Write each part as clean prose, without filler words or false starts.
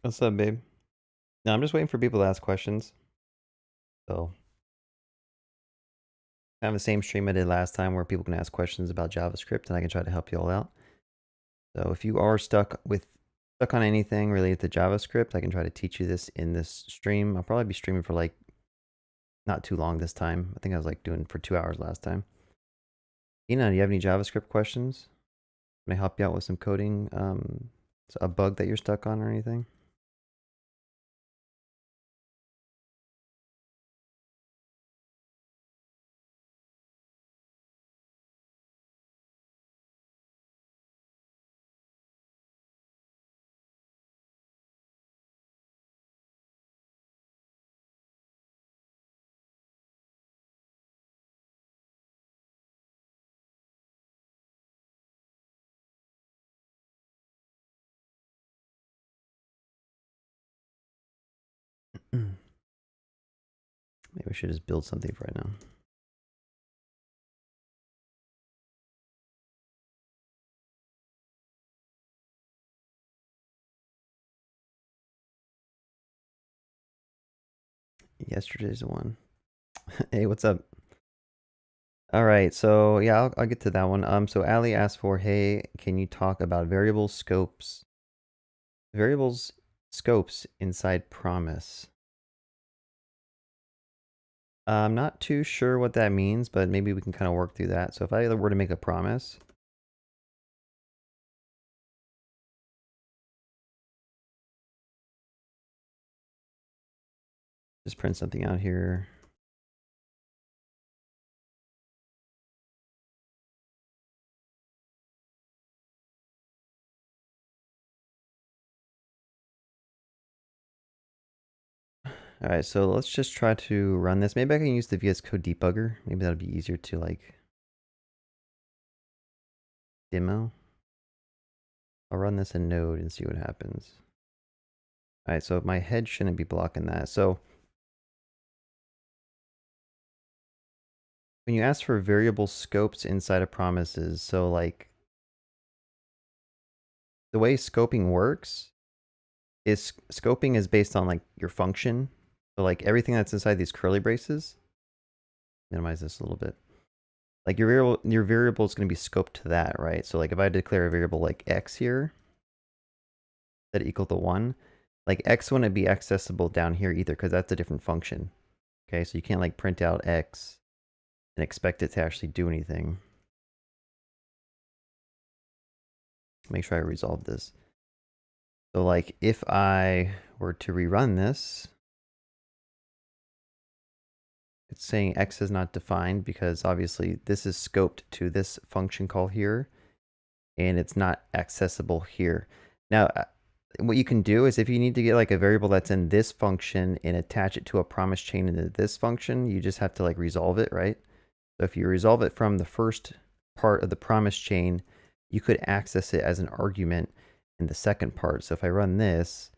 What's up, babe? No, I'm just waiting for people to ask questions. So, kind of the same stream I did last time where people can ask questions about JavaScript and I can try to help you all out. So, if you are stuck on anything related to JavaScript, I can try to teach you this in this stream. I'll probably be streaming for like not too long this time. I think I was like doing for 2 hours last time. Ina, do you have any JavaScript questions? Can I help you out with some coding? A bug that you're stuck on or anything? Maybe we should just build something for right now. Yesterday's the one. Hey, what's up? All right, so yeah, I'll get to that one. So Ali asked for, hey, can you talk about variable scopes? Variables scopes inside promise. I'm not too sure what that means, but maybe we can kind of work through that. So if I were to make a promise, just print something out here. All right, so let's just try to run this. Maybe I can use the VS Code debugger. Maybe that'll be easier to like demo. I'll run this in Node and see what happens. All right, so my head shouldn't be blocking that. So when you ask for variable scopes inside of promises, so like the way scoping works is scoping is based on like your function. So like everything that's inside these curly braces, minimize this a little bit. Like your variable is going to be scoped to that, right? So like if I declare a variable like x here, that equal to 1, like x wouldn't be accessible down here either because that's a different function. Okay, so you can't like print out x and expect it to actually do anything. Make sure I resolve this. So like if I were to rerun this, it's saying x is not defined because obviously this is scoped to this function call here and it's not accessible here. Now, what you can do is if you need to get like a variable that's in this function and attach it to a promise chain into this function, you just have to like resolve it, right? So if you resolve it from the first part of the promise chain, you could access it as an argument in the second part. So if I run this,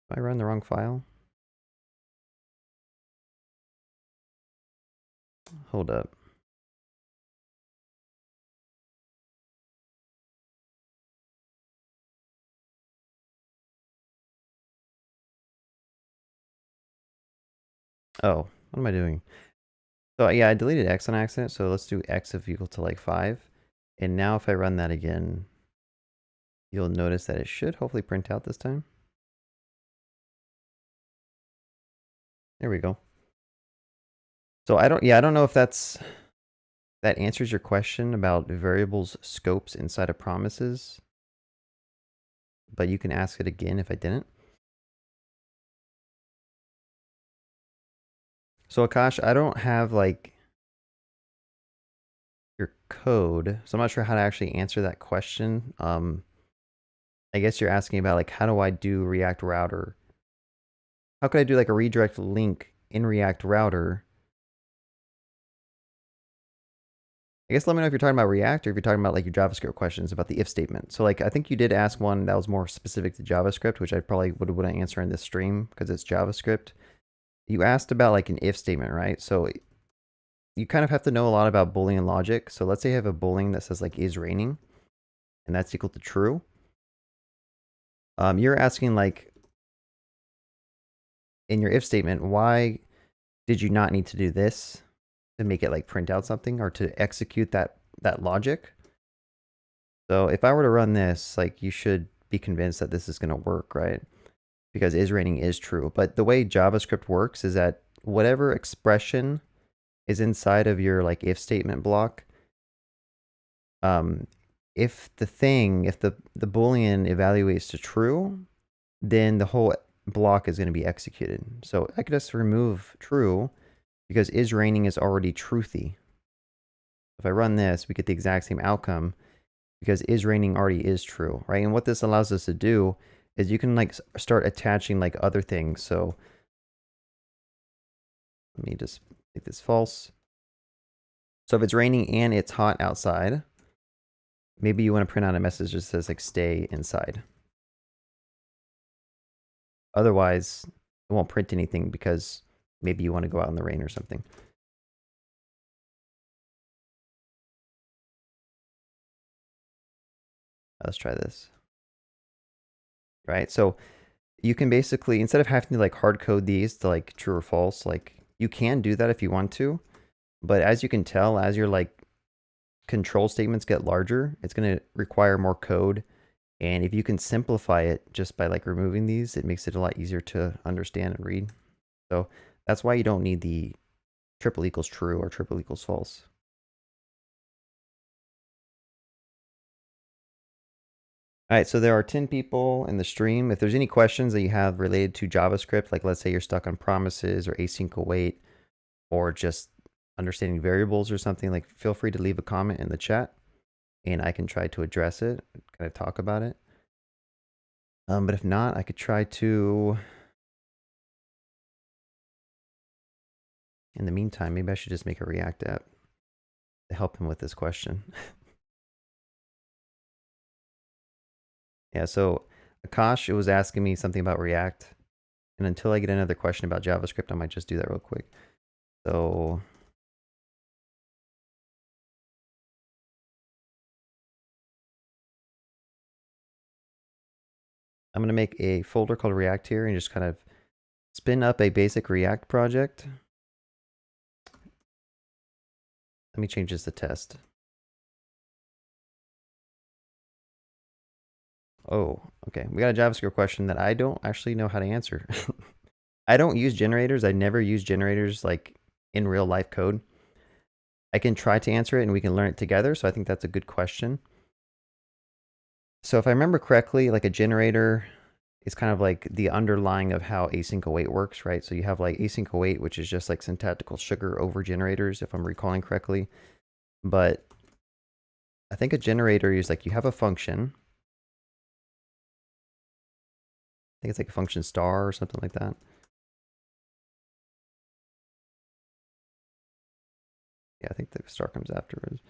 if I run the wrong file, hold up. Oh, what am I doing? So yeah, I deleted x on accident, so let's do x if equal to like 5. And now if I run that again, you'll notice that it should hopefully print out this time. There we go. So I don't know if that answers your question about variables scopes inside of promises, but you can ask it again if I didn't. So Akash, I don't have like your code, so I'm not sure how to actually answer that question. I guess you're asking about like how do I do React Router? How could I do like a redirect link in React Router? I guess let me know if you're talking about React or if you're talking about like your JavaScript questions about the if statement. So like I think you did ask one that was more specific to JavaScript, which I probably wouldn't answer in this stream because it's JavaScript. You asked about like an if statement, right? So you kind of have to know a lot about Boolean logic. So let's say you have a Boolean that says like is raining, and that's equal to true. You're asking like in your if statement, why did you not need to do this to make it like print out something or to execute that logic? So if I were to run this, like you should be convinced that this is going to work, right? Because is raining is true. But the way JavaScript works is that whatever expression is inside of your like if statement block, if the Boolean evaluates to true, then the whole block is going to be executed. So I could just remove true because is raining is already truthy. If I run this, we get the exact same outcome because is raining already is true, right? And what this allows us to do is you can like start attaching like other things. So let me just make this false. So if it's raining and it's hot outside, maybe you want to print out a message that says like stay inside. Otherwise, it won't print anything because maybe you want to go out in the rain or something. Let's try this. Right? So you can basically, instead of having to like hard code these to like true or false, like you can do that if you want to. But as you can tell, as your like control statements get larger, it's going to require more code. And if you can simplify it just by like removing these, it makes it a lot easier to understand and read. So that's why you don't need the triple equals true or triple equals false. All right, so there are 10 people in the stream. If there's any questions that you have related to JavaScript, like let's say you're stuck on promises or async await, or just understanding variables or something, like feel free to leave a comment in the chat and I can try to address it, kind of talk about it. But if not, I could try to, in the meantime, maybe I should just make a React app to help him with this question. Yeah, so Akash was asking me something about React. And until I get another question about JavaScript, I might just do that real quick. So I'm going to make a folder called React here and just kind of spin up a basic React project. Let me change this to test. Oh, okay. We got a JavaScript question that I don't actually know how to answer. I don't use generators. I never use generators like in real life code. I can try to answer it and we can learn it together. So I think that's a good question. So if I remember correctly, like a generator is kind of like the underlying of how async await works, right? So you have like async await, which is just like syntactical sugar over generators, if I'm recalling correctly. But I think a generator is like you have a function. I think it's like a function star or something like that. Yeah, I think the star comes afterwards.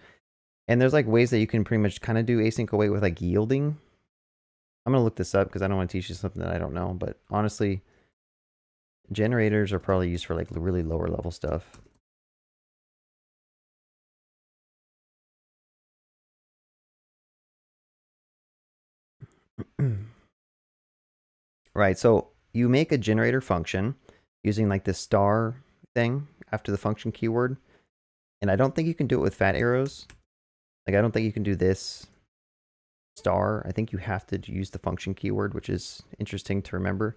And there's like ways that you can pretty much kind of do async await with like yielding. I'm going to look this up because I don't want to teach you something that I don't know. But honestly, generators are probably used for like really lower level stuff. Right, so you make a generator function using like this star thing after the function keyword. And I don't think you can do it with fat arrows. Like I don't think you can do this star. I think you have to use the function keyword, which is interesting to remember.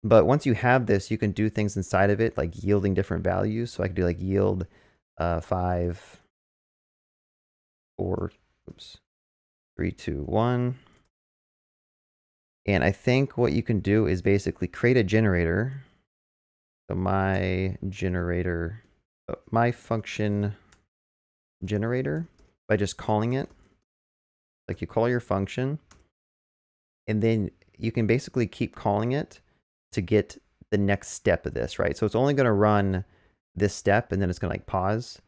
But once you have this, you can do things inside of it, like yielding different values. So I could do like yield 5, 4, oops, 3, 2, 1. And I think what you can do is basically create a generator. So my generator, my function generator, by just calling it. Like you call your function, and then you can basically keep calling it to get the next step of this, right? So it's only going to run this step, and then it's going to like pause.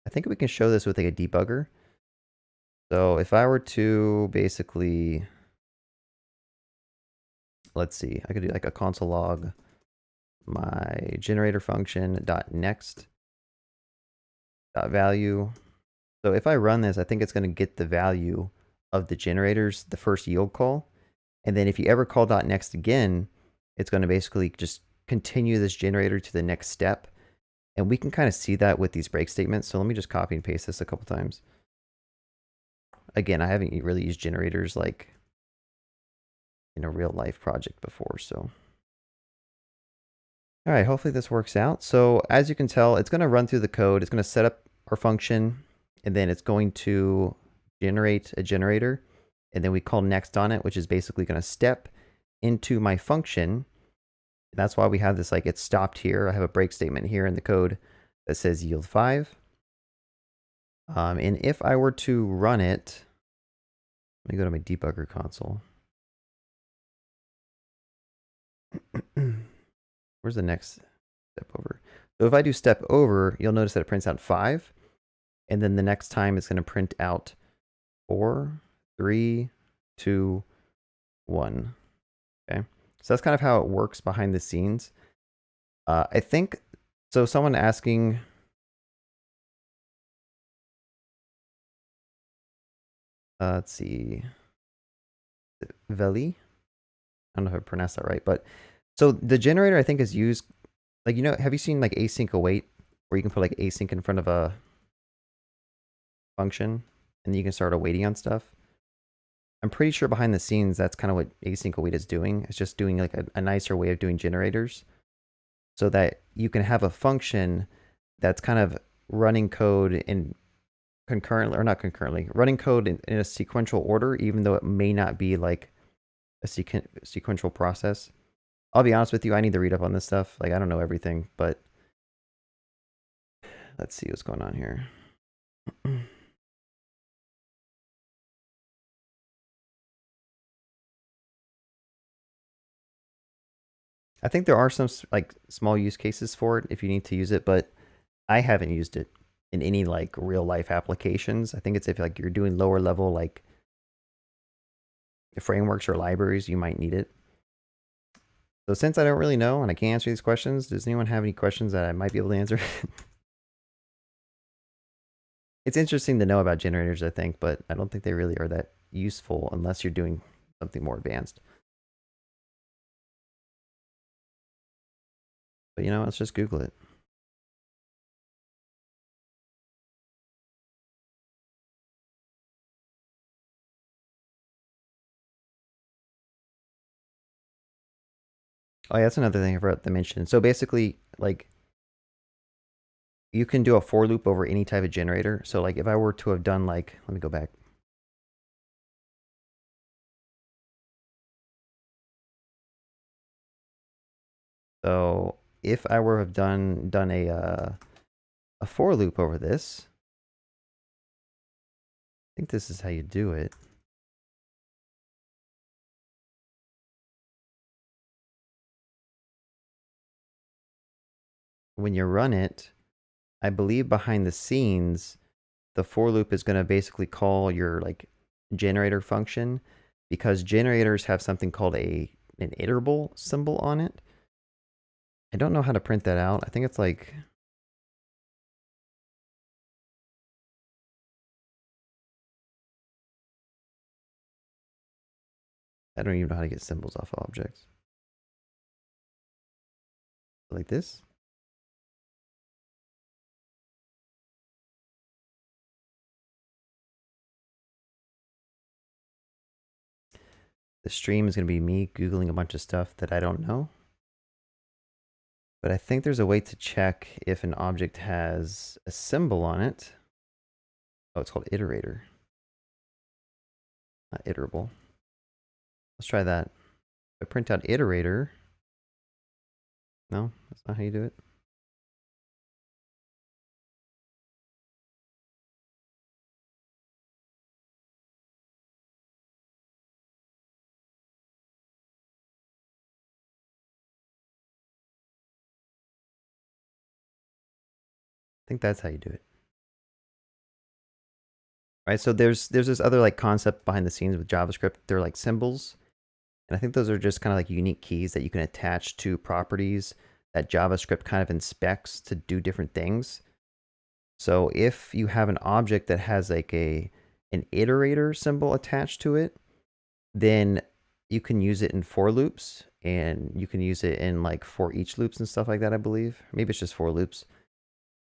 I think we can show this with like a debugger. So if I were to basically, let's see, I could do like a console log my generator function dot next. dot value. So if I run this, I think it's going to get the value of the generators, the first yield call. And then if you ever call dot next again, it's going to basically just continue this generator to the next step. And we can kind of see that with these break statements. So let me just copy and paste this a couple times. Again, I haven't really used generators like in a real life project before, so. All right, hopefully this works out. So as you can tell, it's going to run through the code. It's going to set up our function, and then it's going to generate a generator. And then we call next on it, which is basically going to step into my function. That's why we have this, like, it's stopped here. I have a break statement here in the code that says yield 5. And if I were to run it, let me go to my debugger console. Where's the next step over? So if I do step over, you'll notice that it prints out 5. And then the next time it's going to print out 4, 3, 2, 1. Okay. So that's kind of how it works behind the scenes. I think, so someone asking, let's see, Veli? I don't know if I pronounced that right, but so the generator I think is used, like, you know, have you seen like async await, where you can put like async in front of a function and you can start awaiting on stuff? I'm pretty sure behind the scenes that's kind of what async await is doing. It's just doing like a nicer way of doing generators, so that you can have a function that's kind of running code in concurrently, or not concurrently, running code in a sequential order, even though it may not be like a sequential process. I'll be honest with you, I need to read up on this stuff. Like, I don't know everything, but let's see what's going on here. I think there are some like small use cases for it if you need to use it, but I haven't used it in any like real life applications. I think it's if like you're doing lower level like frameworks or libraries, you might need it. So since I don't really know and I can't answer these questions, does anyone have any questions that I might be able to answer? It's interesting to know about generators, I think, but I don't think they really are that useful unless you're doing something more advanced. But you know, let's just Google it. Oh yeah, that's another thing I forgot to mention. So basically, like, you can do a for loop over any type of generator. So like if I were to have done like, let me go back. So if I were to have done a for loop over this, I think this is how you do it. When you run it, I believe behind the scenes, the for loop is going to basically call your like generator function, because generators have something called an iterable symbol on it. I don't know how to print that out. I think it's like, I don't even know how to get symbols off of objects. Like this. The stream is going to be me Googling a bunch of stuff that I don't know. But I think there's a way to check if an object has a symbol on it. Oh, it's called iterator. Not iterable. Let's try that. If I print out iterator. No, that's not how you do it. I think that's how you do it. Right, so there's this other like concept behind the scenes with JavaScript. They're like symbols. And I think those are just kind of like unique keys that you can attach to properties that JavaScript kind of inspects to do different things. So if you have an object that has like an iterator symbol attached to it, then you can use it in for loops, and you can use it in like for each loops and stuff like that, I believe. Maybe it's just for loops.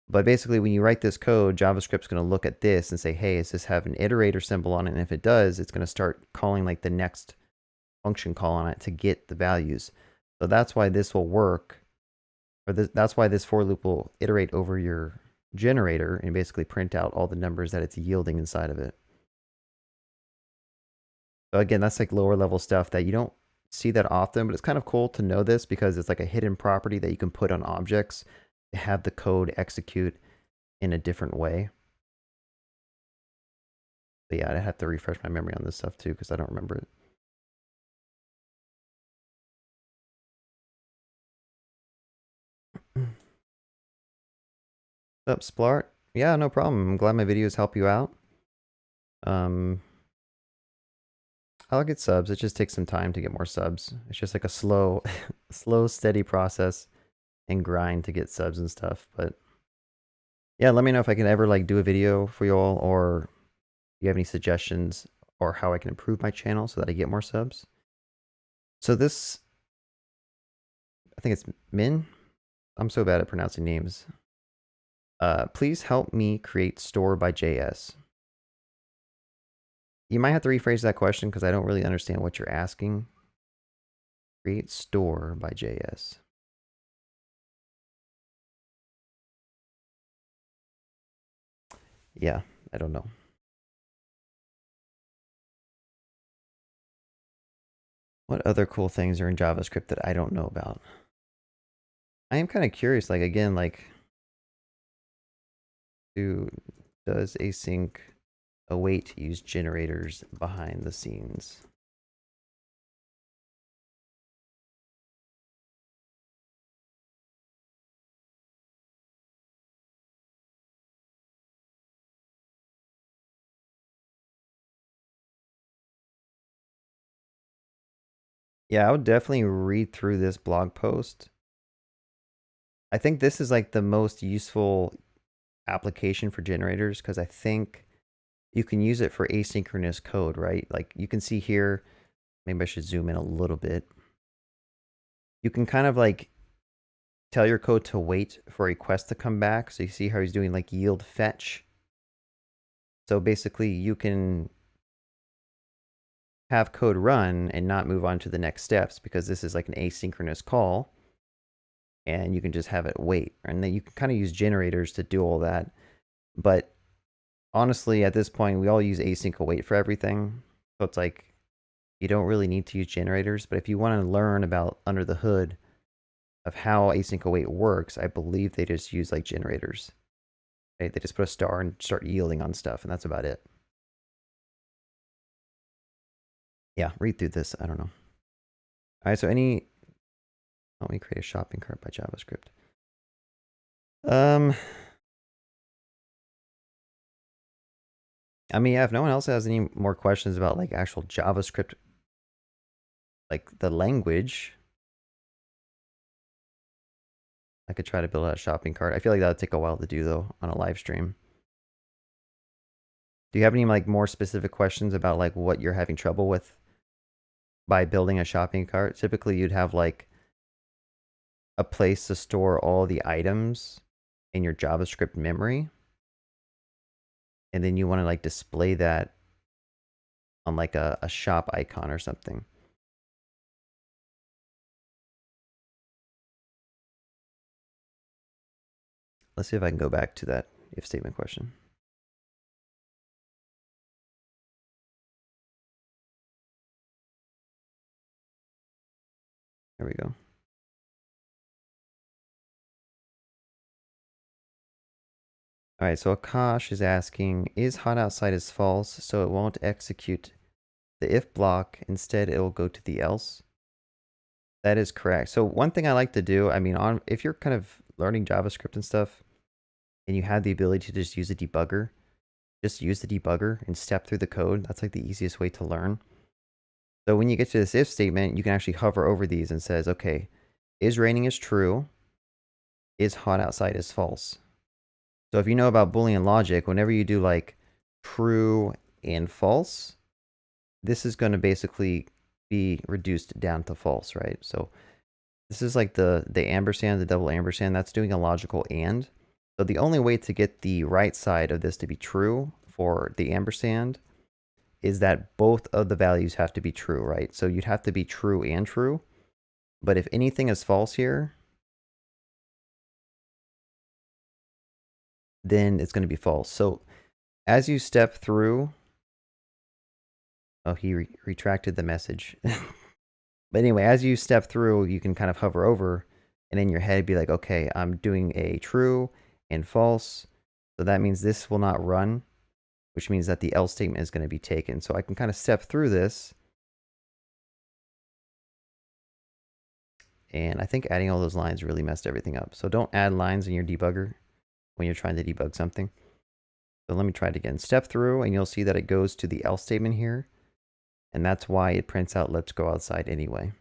But basically, when you write this code, JavaScript's going to look at this and say, hey, does this have an iterator symbol on it? And if it does, it's going to start calling like the next function call on it to get the values. So that's why this will work, or that's why this for loop will iterate over your generator and basically print out all the numbers that it's yielding inside of it. So again, that's like lower level stuff that you don't see that often, but it's kind of cool to know this because it's like a hidden property that you can put on objects to have the code execute in a different way. But yeah, I have to refresh my memory on this stuff too because I don't remember it. What's up, Splart? Yeah, no problem. I'm glad my videos help you out. I'll get subs. It just takes some time to get more subs. It's just like a slow, slow, steady process and grind to get subs and stuff. But yeah, let me know if I can ever like do a video for you all, or if you have any suggestions or how I can improve my channel so that I get more subs. So this, I think it's Min. I'm so bad at pronouncing names. Please help me create store by JS. You might have to rephrase that question because I don't really understand what you're asking. Create store by JS. Yeah, I don't know. What other cool things are in JavaScript that I don't know about? I am kind of curious, like, again, like, does async await use generators behind the scenes? Yeah, I would definitely read through this blog post. I think this is like the most useful application for generators because I think you can use it for asynchronous code, right? Like you can see here, maybe I should zoom in a little bit. You can kind of like tell your code to wait for a request to come back. So you see how he's doing like yield fetch. So basically you can have code run and not move on to the next steps because this is like an asynchronous call, and you can just have it wait. And then you can kind of use generators to do all that. But honestly, at this point, we all use async await for everything. So it's like you don't really need to use generators. But if you want to learn about under the hood of how async await works, I believe they just use like generators. Right? They just put a star and start yielding on stuff, and that's about it. Yeah, read through this. I don't know. All right, so let me create a shopping cart by JavaScript. I mean, yeah, if no one else has any more questions about like actual JavaScript, like the language, I could try to build out a shopping cart. I feel like that would take a while to do though on a live stream. Do you have any like more specific questions about like what you're having trouble with by building a shopping cart? Typically you'd have like a place to store all the items in your JavaScript memory. And then you want to like display that on like a shop icon or something. Let's see if I can go back to that if statement question. There we go. All right, so Akash is asking, is hot outside is false, so it won't execute the if block. Instead, it will go to the else. That is correct. So one thing I like to do, I mean, if you're kind of learning JavaScript and stuff, and you have the ability to just use a debugger, just use the debugger and step through the code. That's like the easiest way to learn. So when you get to this if statement, you can actually hover over these and says, okay, is raining is true, is hot outside is false. So if you know about Boolean logic, whenever you do like true and false, this is going to basically be reduced down to false, right? So this is like the ampersand, the double ampersand, that's doing a logical and. So the only way to get the right side of this to be true for the ampersand is that both of the values have to be true, right? So you'd have to be true and true. But if anything is false here, then it's going to be false. So as you step through, oh, he retracted the message. But anyway, as you step through, you can kind of hover over and in your head be like, okay, I'm doing a true and false. So that means this will not run, which means that the else statement is going to be taken. So I can kind of step through this. And I think adding all those lines really messed everything up. So don't add lines in your debugger when you're trying to debug something. So let me try it again. Step through and you'll see that it goes to the else statement here. And that's why it prints out let's go outside anyway.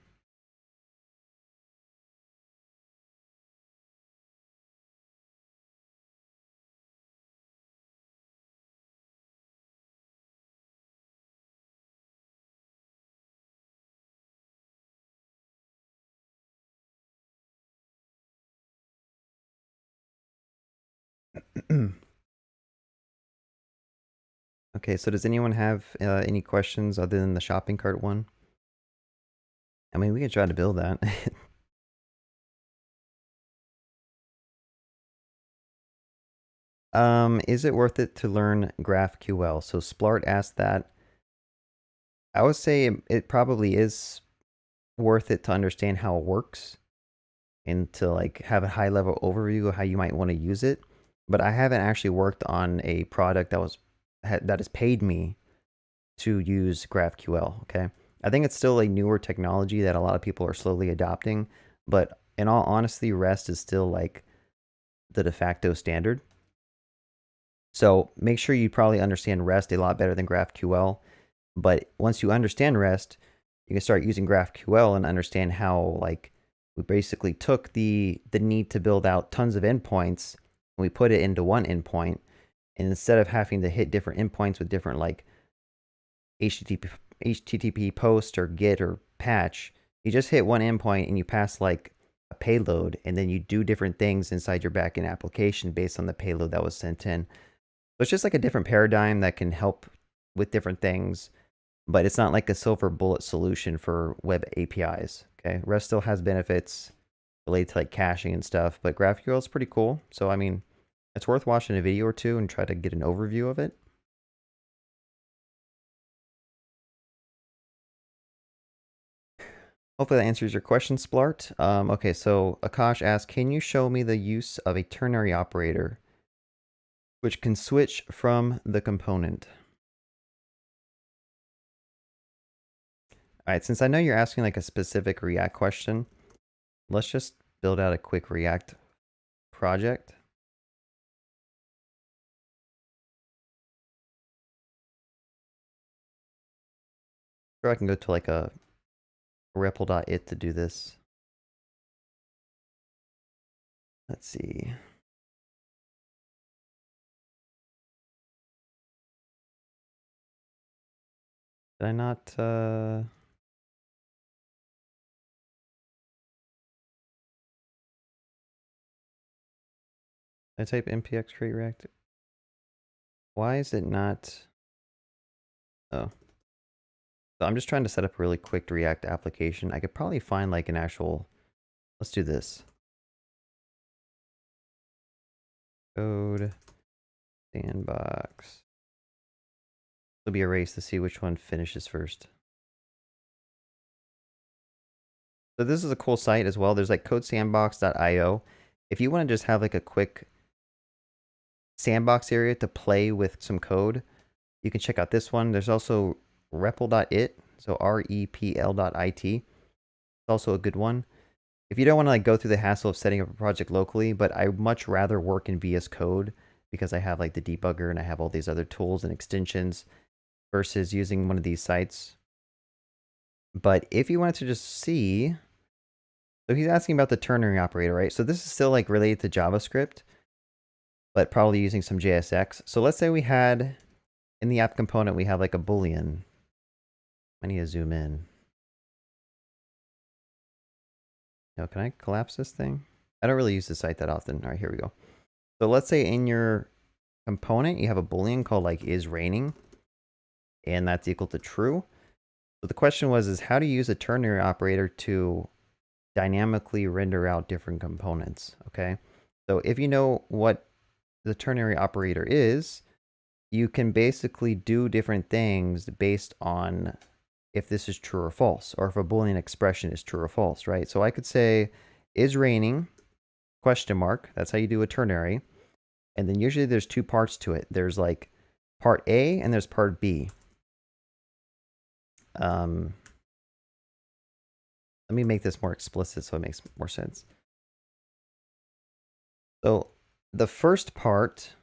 Okay, so does anyone have any questions other than the shopping cart one? I mean, we can try to build that. Is it worth it to learn GraphQL? So Splart asked that. I would say it probably is worth it to understand how it works and to like have a high level overview of how you might want to use it. But I haven't actually worked on a product that has paid me to use GraphQL. Okay, I think it's still a newer technology that a lot of people are slowly adopting. But in all honesty, REST is still like the de facto standard. So make sure you probably understand REST a lot better than GraphQL. But once you understand REST, you can start using GraphQL and understand how like we basically took the need to build out tons of endpoints and we put it into one endpoint. And instead of having to hit different endpoints with different like HTTP post or get or patch, you just hit one endpoint and you pass like a payload and then you do different things inside your backend application based on the payload that was sent in. So it's just like a different paradigm that can help with different things, but it's not like a silver bullet solution for web APIs. Okay, REST still has benefits related to like caching and stuff, but GraphQL is pretty cool. So I mean, it's worth watching a video or two and try to get an overview of it. Hopefully that answers your question, Splart. Okay, so Akash asked, can you show me the use of a ternary operator which can switch from the component? All right, since I know you're asking like a specific React question, let's just build out a quick React project. Or I can go to like a REPL.it to do this. Let's see. Did I not, did I type npx create react? Why is it not, oh. So I'm just trying to set up a really quick React application. I could probably find like an actual, let's do this. Code, sandbox. It'll be a race to see which one finishes first. So this is a cool site as well. There's like codesandbox.io. If you want to just have like a quick sandbox area to play with some code, you can check out this one. There's also REPL.it, so REPL.it. It's also a good one. If you don't want to like go through the hassle of setting up a project locally, but I much rather work in VS Code because I have like the debugger and I have all these other tools and extensions versus using one of these sites. But if you wanted to just see, so he's asking about the ternary operator, right? So this is still like related to JavaScript. but probably using some JSX. So let's say we had, in the app component, we have like a boolean. I need to zoom in. Now, can I collapse this thing? I don't really use the site that often. All right, here we go. So let's say in your component, you have a boolean called like is raining, and that's equal to true. So the question is how to use a ternary operator to dynamically render out different components, okay? So if you know what the ternary operator is, you can basically do different things based on if this is true or false, or if a Boolean expression is true or false, right? So I could say, is raining, question mark, that's how you do a ternary. And then usually there's two parts to it. There's like part A and there's part B. Let me make this more explicit so it makes more sense. So the first part,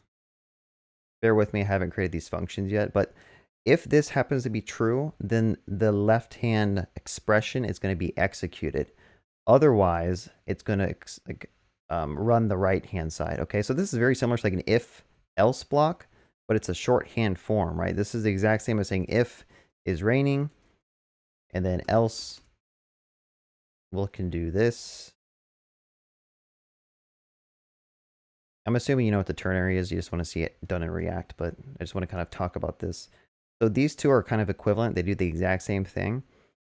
bear with me, I haven't created these functions yet, but if this happens to be true, then the left-hand expression is going to be executed. Otherwise, it's going to run the right-hand side. Okay, so this is very similar to like an if-else block, but it's a shorthand form, right? This is the exact same as saying if is raining, and then else we can do this. I'm assuming you know what the ternary is. You just want to see it done in React, but I just want to kind of talk about this. So these two are kind of equivalent. They do the exact same thing,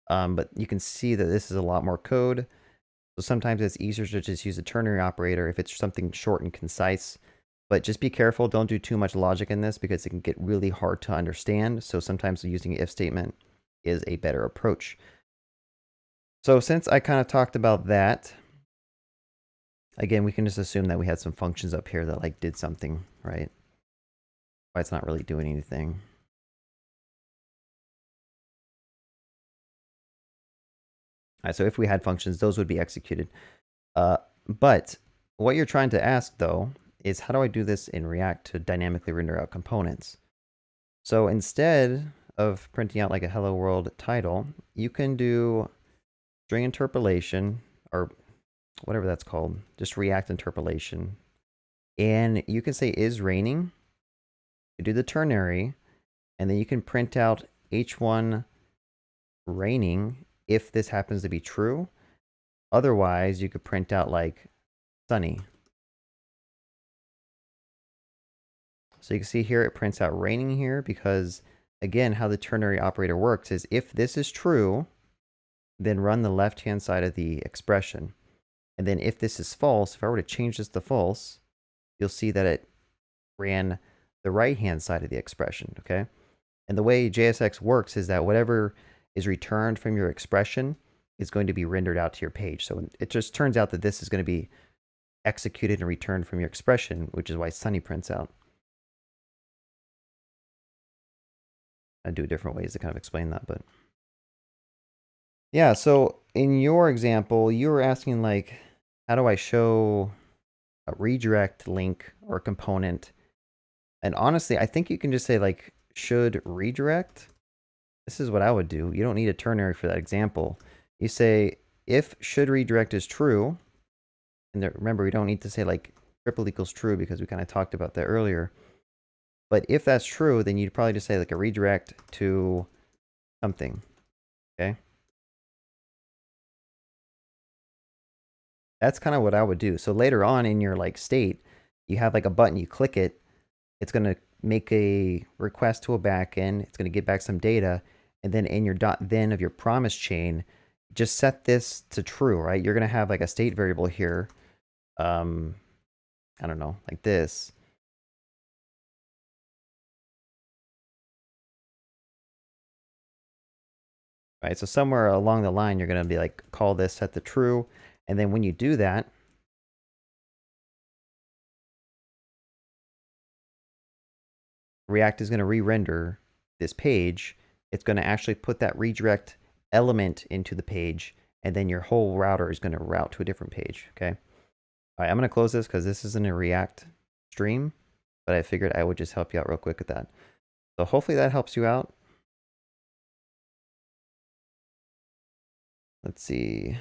but you can see that this is a lot more code. So sometimes it's easier to just use a ternary operator if it's something short and concise. But just be careful. Don't do too much logic in this because it can get really hard to understand. So sometimes using an if statement is a better approach. So since I kind of talked about that, again, we can just assume that we had some functions up here that like did something, right? Why it's not really doing anything. All right, so if we had functions, those would be executed. But what you're trying to ask, though, is how do I do this in React to dynamically render out components? So instead of printing out like a hello world title, you can do string interpolation, or whatever that's called, just React interpolation. And you can say is raining, you do the ternary, and then you can print out h1 raining if this happens to be true. Otherwise, you could print out like sunny. So you can see here it prints out raining here because, again, how the ternary operator works is if this is true, then run the left-hand side of the expression. And then if this is false, if I were to change this to false, you'll see that it ran the right-hand side of the expression, okay? And the way JSX works is that whatever is returned from your expression is going to be rendered out to your page. So it just turns out that this is going to be executed and returned from your expression, which is why sunny prints out. I do different ways to kind of explain that, but yeah. So in your example, you were asking like, how do I show a redirect link or component? And honestly, I think you can just say like should redirect. This is what I would do. You don't need a ternary for that example. You say if should redirect is true, and there, remember we don't need to say like triple equals true because we kind of talked about that earlier. But if that's true, then you'd probably just say like a redirect to something. Okay. That's kind of what I would do. So later on in your like state, you have like a button, you click it, it's going to make a request to a backend, it's going to get back some data, and then in your .then of your promise chain, just set this to true, right? You're going to have like a state variable here. I don't know, like this. Right? So somewhere along the line, you're going to be like, call this set to true. And then when you do that, React is going to re-render this page. It's going to actually put that redirect element into the page, and then your whole router is going to route to a different page, okay? All right, I'm going to close this because this isn't a React stream, but I figured I would just help you out real quick with that. So hopefully that helps you out. Let's see.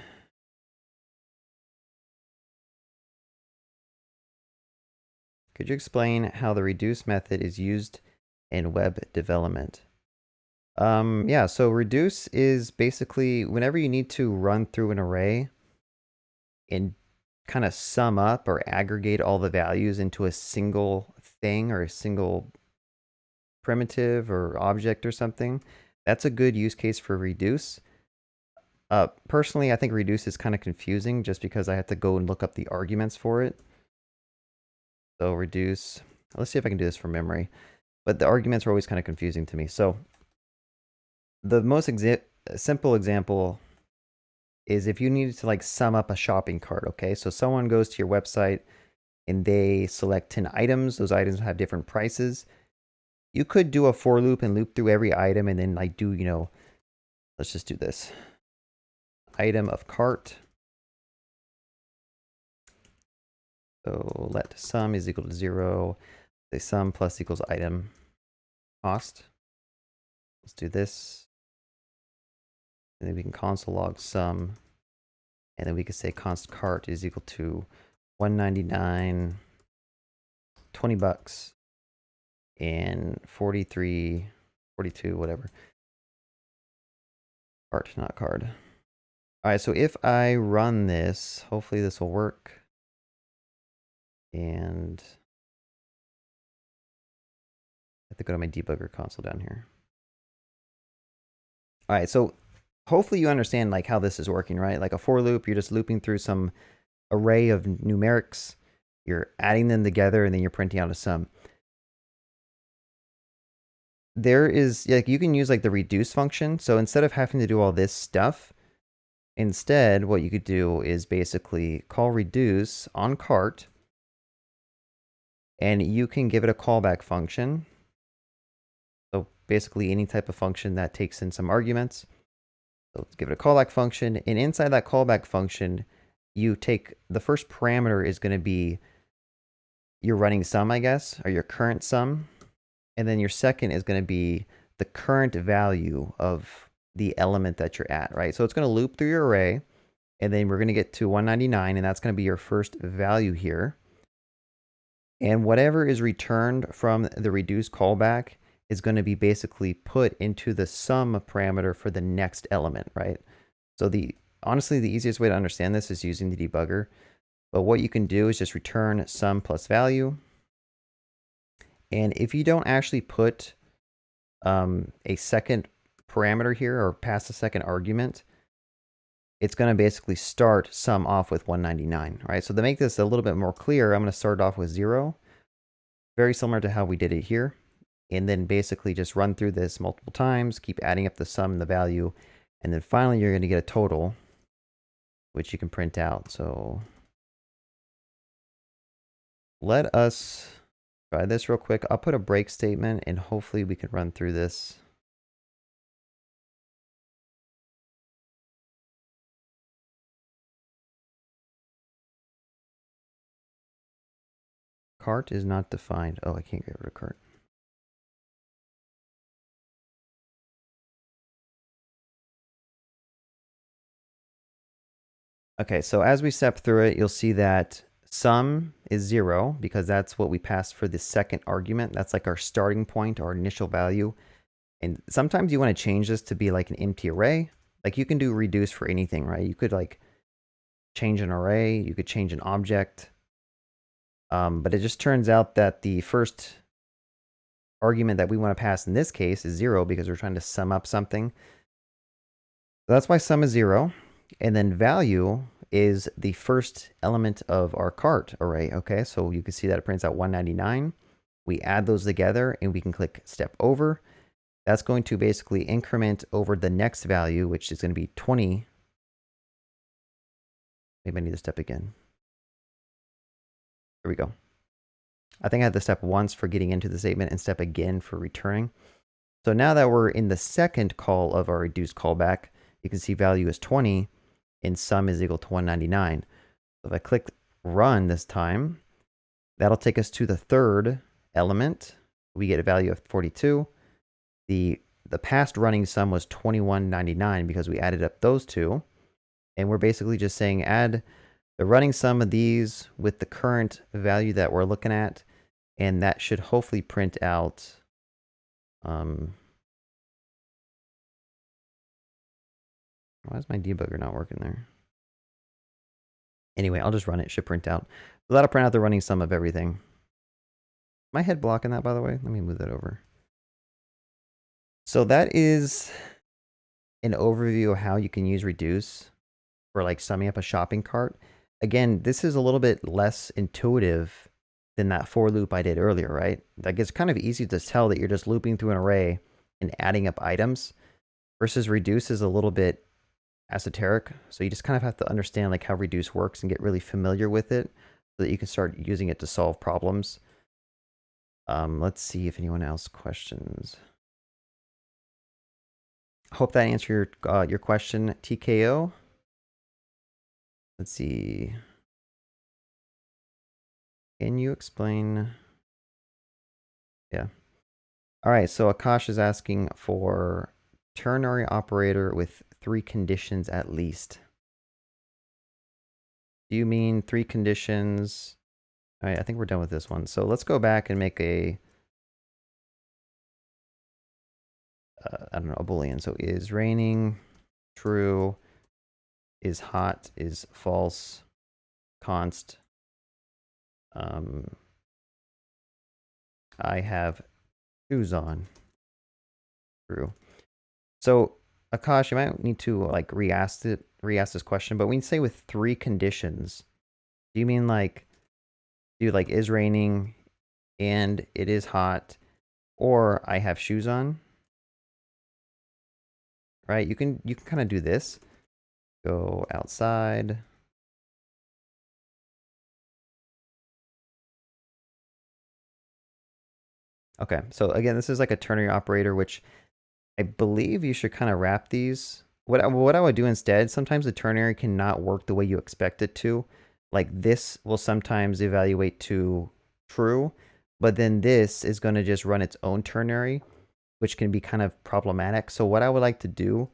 Could you explain how the reduce method is used in web development? Yeah, so reduce is basically whenever you need to run through an array and kind of sum up or aggregate all the values into a single thing or a single primitive or object or something. That's a good use case for reduce. Personally, I think reduce is kind of confusing just because I have to go and look up the arguments for it. So reduce, let's see if I can do this from memory. But the arguments are always kind of confusing to me. So the most simple example is if you needed to like sum up a shopping cart, okay? So someone goes to your website and they select 10 items. Those items have different prices. You could do a for loop and loop through every item and then like do, let's just do this. Item of cart. So let sum is equal to 0. Say sum plus equals item cost. Let's do this. And then we can console log sum. And then we could say const cart is equal to 199, 20 bucks, and 43, 42, whatever. Cart, not card. All right, so if I run this, hopefully this will work. And I have to go to my debugger console down here. All right, so hopefully you understand like how this is working, right? Like a for loop, you're just looping through some array of numerics, you're adding them together, and then you're printing out a sum. There is, like, you can use like the reduce function. So instead of having to do all this stuff, instead what you could do is basically call reduce on cart, and you can give it a callback function. So basically any type of function that takes in some arguments. So let's give it a callback function, and inside that callback function, you take the first parameter is going to be your running sum, I guess, or your current sum. And then your second is going to be the current value of the element that you're at, right? So it's going to loop through your array, and then we're going to get to 199, and that's going to be your first value here. And whatever is returned from the reduce callback is going to be basically put into the sum parameter for the next element, right? So honestly, the easiest way to understand this is using the debugger. But what you can do is just return sum plus value. And if you don't actually put a second parameter here or pass a second argument, it's going to basically start sum off with 199, right? So to make this a little bit more clear, I'm going to start off with 0, very similar to how we did it here. And then basically just run through this multiple times, keep adding up the sum and the value, and then finally you're going to get a total, which you can print out. So let us try this real quick. I'll put a break statement and hopefully we can run through this. Cart is not defined. Oh, I can't get rid of cart. Okay, so as we step through it, you'll see that sum is 0 because that's what we passed for the second argument. That's like our starting point, our initial value. And sometimes you want to change this to be like an empty array. Like you can do reduce for anything, right? You could like change an array, you could change an object. But it just turns out that the first argument that we want to pass in this case is 0 because we're trying to sum up something. So that's why sum is 0. And then value is the first element of our cart array. Okay, so you can see that it prints out 199. We add those together and we can click step over. That's going to basically increment over the next value, which is going to be 20. Maybe I need to step again. Here we go. I think I had to step once for getting into the statement and step again for returning. So now that we're in the second call of our reduce callback, you can see value is 20 and sum is equal to 199. So if I click run this time, that'll take us to the third element. We get a value of 42. The past running sum was 21.99 because we added up those two. And we're basically just saying add the running sum of these with the current value that we're looking at. And that should hopefully print out, why is my debugger not working there? Anyway, I'll just run it. It should print out. So that'll print out the running sum of everything. My head blocking that, by the way? Let me move that over. So that is an overview of how you can use reduce for like summing up a shopping cart. Again, this is a little bit less intuitive than that for loop I did earlier, right? Like it's kind of easy to tell that you're just looping through an array and adding up items, versus reduce is a little bit esoteric. So you just kind of have to understand like how reduce works and get really familiar with it so that you can start using it to solve problems. Let's see if anyone else questions. Hope that answered your question, TKO. Let's see. Can you explain? Yeah. All right, so Akash is asking for ternary operator with 3 conditions at least. Do you mean 3 conditions? All right, I think we're done with this one. So let's go back and make a, I don't know, a boolean. So is raining true, is hot, is false, const. I have shoes on, true. So Akash, you might need to like re-ask this question, but when you say with 3 conditions, do you mean like, is raining and it is hot, or I have shoes on? Right? You can kind of do this. Go outside. Okay, so again, this is like a ternary operator, which I believe you should kind of wrap these. What I would do instead, sometimes the ternary cannot work the way you expect it to. Like this will sometimes evaluate to true, but then this is going to just run its own ternary, which can be kind of problematic. So what I would like to do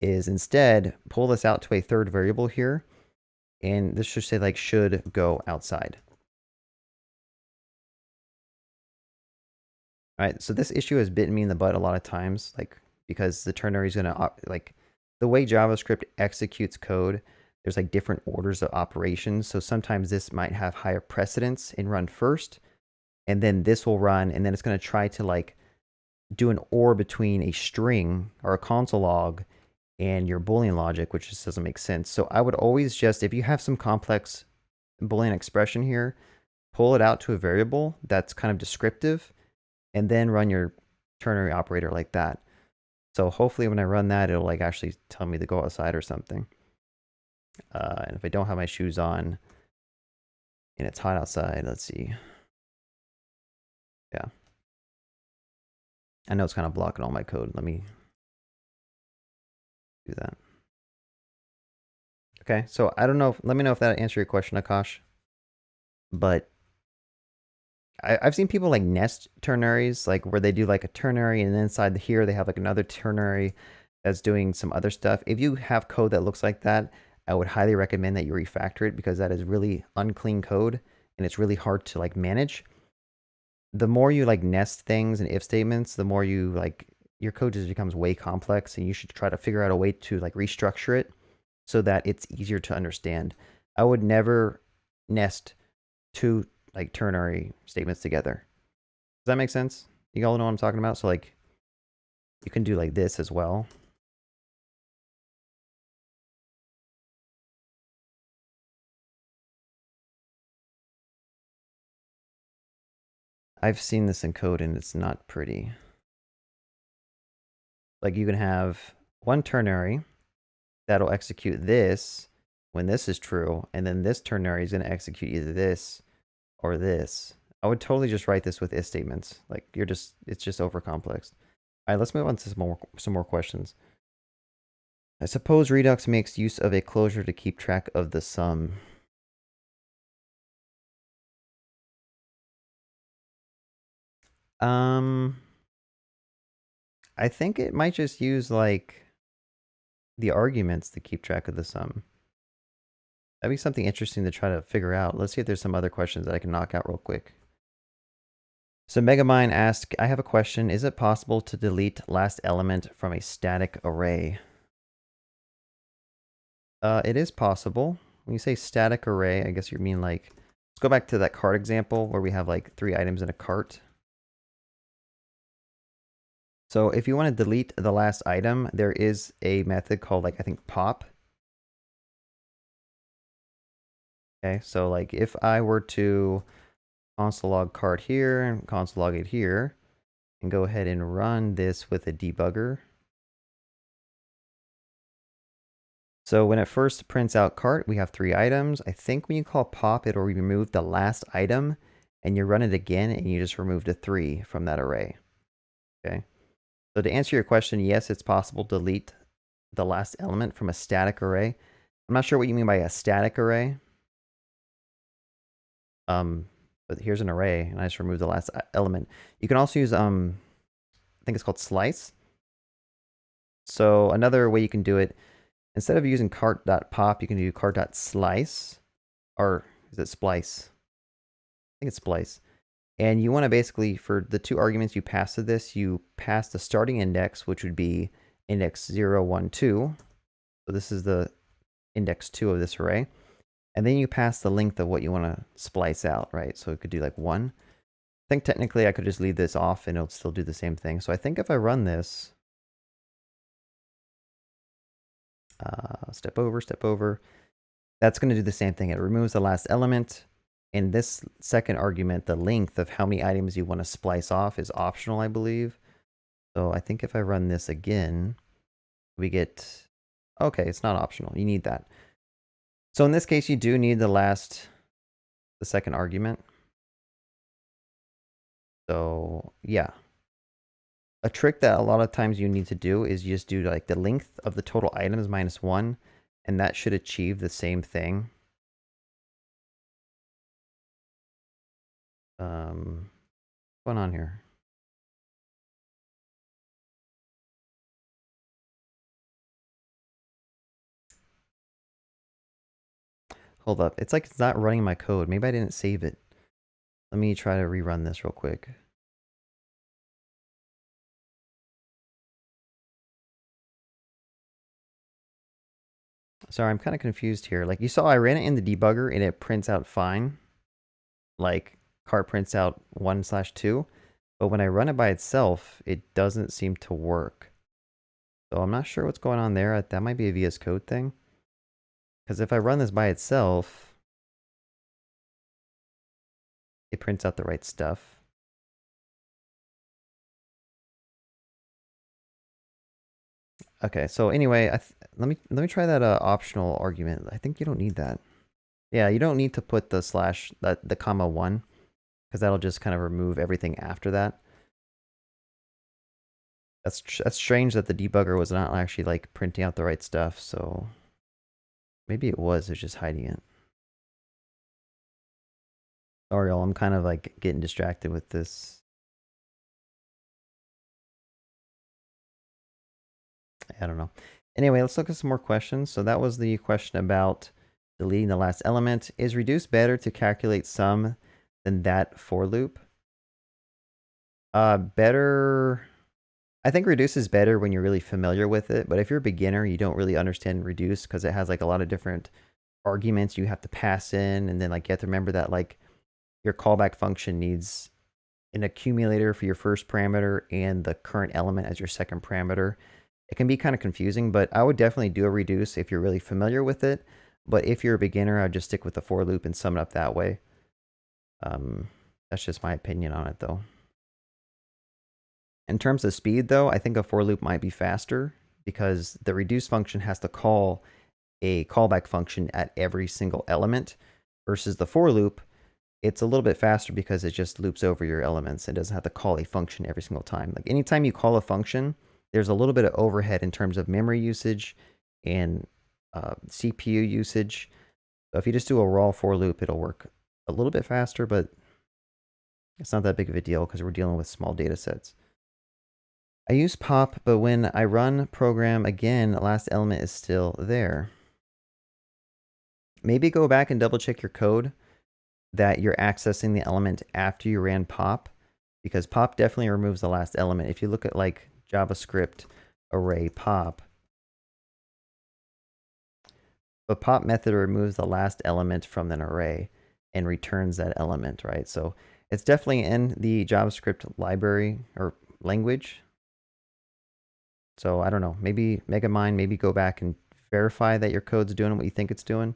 is instead pull this out to a third variable here, and this should say like should go outside. All right, so this issue has bitten me in the butt a lot of times, like because the ternary is gonna like the way JavaScript executes code. There's like different orders of operations. So sometimes this might have higher precedence and run first, and then this will run, and then it's gonna try to like do an OR between a string or a console log and your Boolean logic, which just doesn't make sense. So I would always just, if you have some complex Boolean expression here, pull it out to a variable that's kind of descriptive, and then run your ternary operator like that. So hopefully when I run that, it'll like actually tell me to go outside or something. And if I don't have my shoes on and it's hot outside, let's see. Yeah. I know it's kind of blocking all my code. Let me do that. Okay, so I don't know. Let me know if that answered your question, Akash. But I've seen people like nest ternaries, like where they do like a ternary and then inside here they have like another ternary that's doing some other stuff. If you have code that looks like that, I would highly recommend that you refactor it, because that is really unclean code and it's really hard to like manage. The more you like nest things and if statements, the more you like your code just becomes way complex, and you should try to figure out a way to like restructure it so that it's easier to understand. I would never nest 2 like ternary statements together. Does that make sense? You all know what I'm talking about? So like you can do like this as well. I've seen this in code and it's not pretty. Like you can have one ternary that'll execute this when this is true, and then this ternary is going to execute either this or this. I would totally just write this with if statements. Like it's just over complex. All right, let's move on to some more questions. I suppose Redux makes use of a closure to keep track of the sum. I think it might just use like the arguments to keep track of the sum. That'd be something interesting to try to figure out. Let's see if there's some other questions that I can knock out real quick. So Megamind asked, I have a question. Is it possible to delete last element from a static array? It is possible. When you say static array, I guess you mean like, let's go back to that cart example where we have like 3 items in a cart. So if you want to delete the last item, there is a method called like, I think pop. Okay, so like if I were to console log cart here and console log it here, and go ahead and run this with a debugger. So when it first prints out cart, we have 3 items. I think when you call pop, it'll remove the last item, and you run it again, and you just removed a 3 from that array. Okay. So to answer your question, yes, it's possible to delete the last element from a static array. I'm not sure what you mean by a static array. But here's an array, and I just removed the last element. You can also use, I think it's called slice. So another way you can do it, instead of using cart.pop, you can do cart.slice, or is it splice? I think it's splice. And you want to basically, for the 2 arguments you pass to this, you pass the starting index, which would be index 0, 1, 2. So this is the index 2 of this array. And then you pass the length of what you want to splice out, right? So it could do like 1. I think technically I could just leave this off and it'll still do the same thing. So I think if I run this, step over, that's going to do the same thing. It removes the last element. In this second argument, the length of how many items you want to splice off is optional, I believe. So I think if I run this again, we get, okay, it's not optional. You need that. So in this case, you do need the second argument. So yeah. A trick that a lot of times you need to do is you just do like the length of the total items minus 1, and that should achieve the same thing. What's going on here? Hold up. It's like it's not running my code. Maybe I didn't save it. Let me try to rerun this real quick. Sorry, I'm kind of confused here. Like you saw, I ran it in the debugger and it prints out fine. Like cart prints out 1/2. But when I run it by itself, it doesn't seem to work. So I'm not sure what's going on there. That might be a VS Code thing. Because if I run this by itself, it prints out the right stuff. Okay, so anyway, let me try that optional argument. I think you don't need that. Yeah, you don't need to put the slash, the comma 1, because that'll just kind of remove everything after that. That's strange that the debugger was not actually like printing out the right stuff, so maybe it was just hiding it. Sorry, y'all, I'm kind of like getting distracted with this. I don't know. Anyway, let's look at some more questions. So that was the question about deleting the last element. Is reduce better to calculate sum than that for loop? Better. I think reduce is better when you're really familiar with it, but if you're a beginner, you don't really understand reduce because it has like a lot of different arguments you have to pass in, and then like you have to remember that like your callback function needs an accumulator for your first parameter and the current element as your second parameter. It can be kind of confusing, but I would definitely do a reduce if you're really familiar with it. But if you're a beginner, I'd just stick with the for loop and sum it up that way. That's just my opinion on it though. In terms of speed though, I think a for loop might be faster because the reduce function has to call a callback function at every single element versus the for loop. It's a little bit faster because it just loops over your elements. It doesn't have to call a function every single time. Like anytime you call a function, there's a little bit of overhead in terms of memory usage and CPU usage. So if you just do a raw for loop, it'll work a little bit faster, but it's not that big of a deal because we're dealing with small data sets. I use pop, but when I run program again, the last element is still there. Maybe go back and double check your code that you're accessing the element after you ran pop, because pop definitely removes the last element. If you look at like JavaScript array pop, the pop method removes the last element from an array and returns that element, right? So it's definitely in the JavaScript library or language. So I don't know, maybe Megamind, maybe go back and verify that your code's doing what you think it's doing.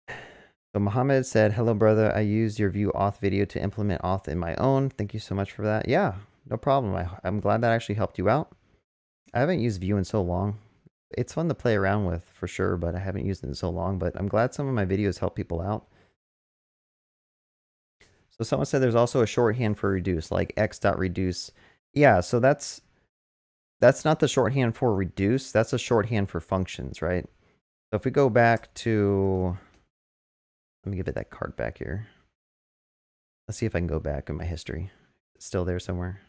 So Mohammed said, hello, brother. I used your view auth video to implement auth in my own. Thank you so much for that. Yeah, no problem. I'm glad that actually helped you out. I haven't used view in so long. It's fun to play around with for sure, but I haven't used it in so long. But I'm glad some of my videos help people out. So someone said there's also a shorthand for reduce, like x.reduce. Yeah, so that's not the shorthand for reduce. That's a shorthand for functions, right? So if we go back to, let me give it that card back here. Let's see if I can go back in my history. It's still there somewhere.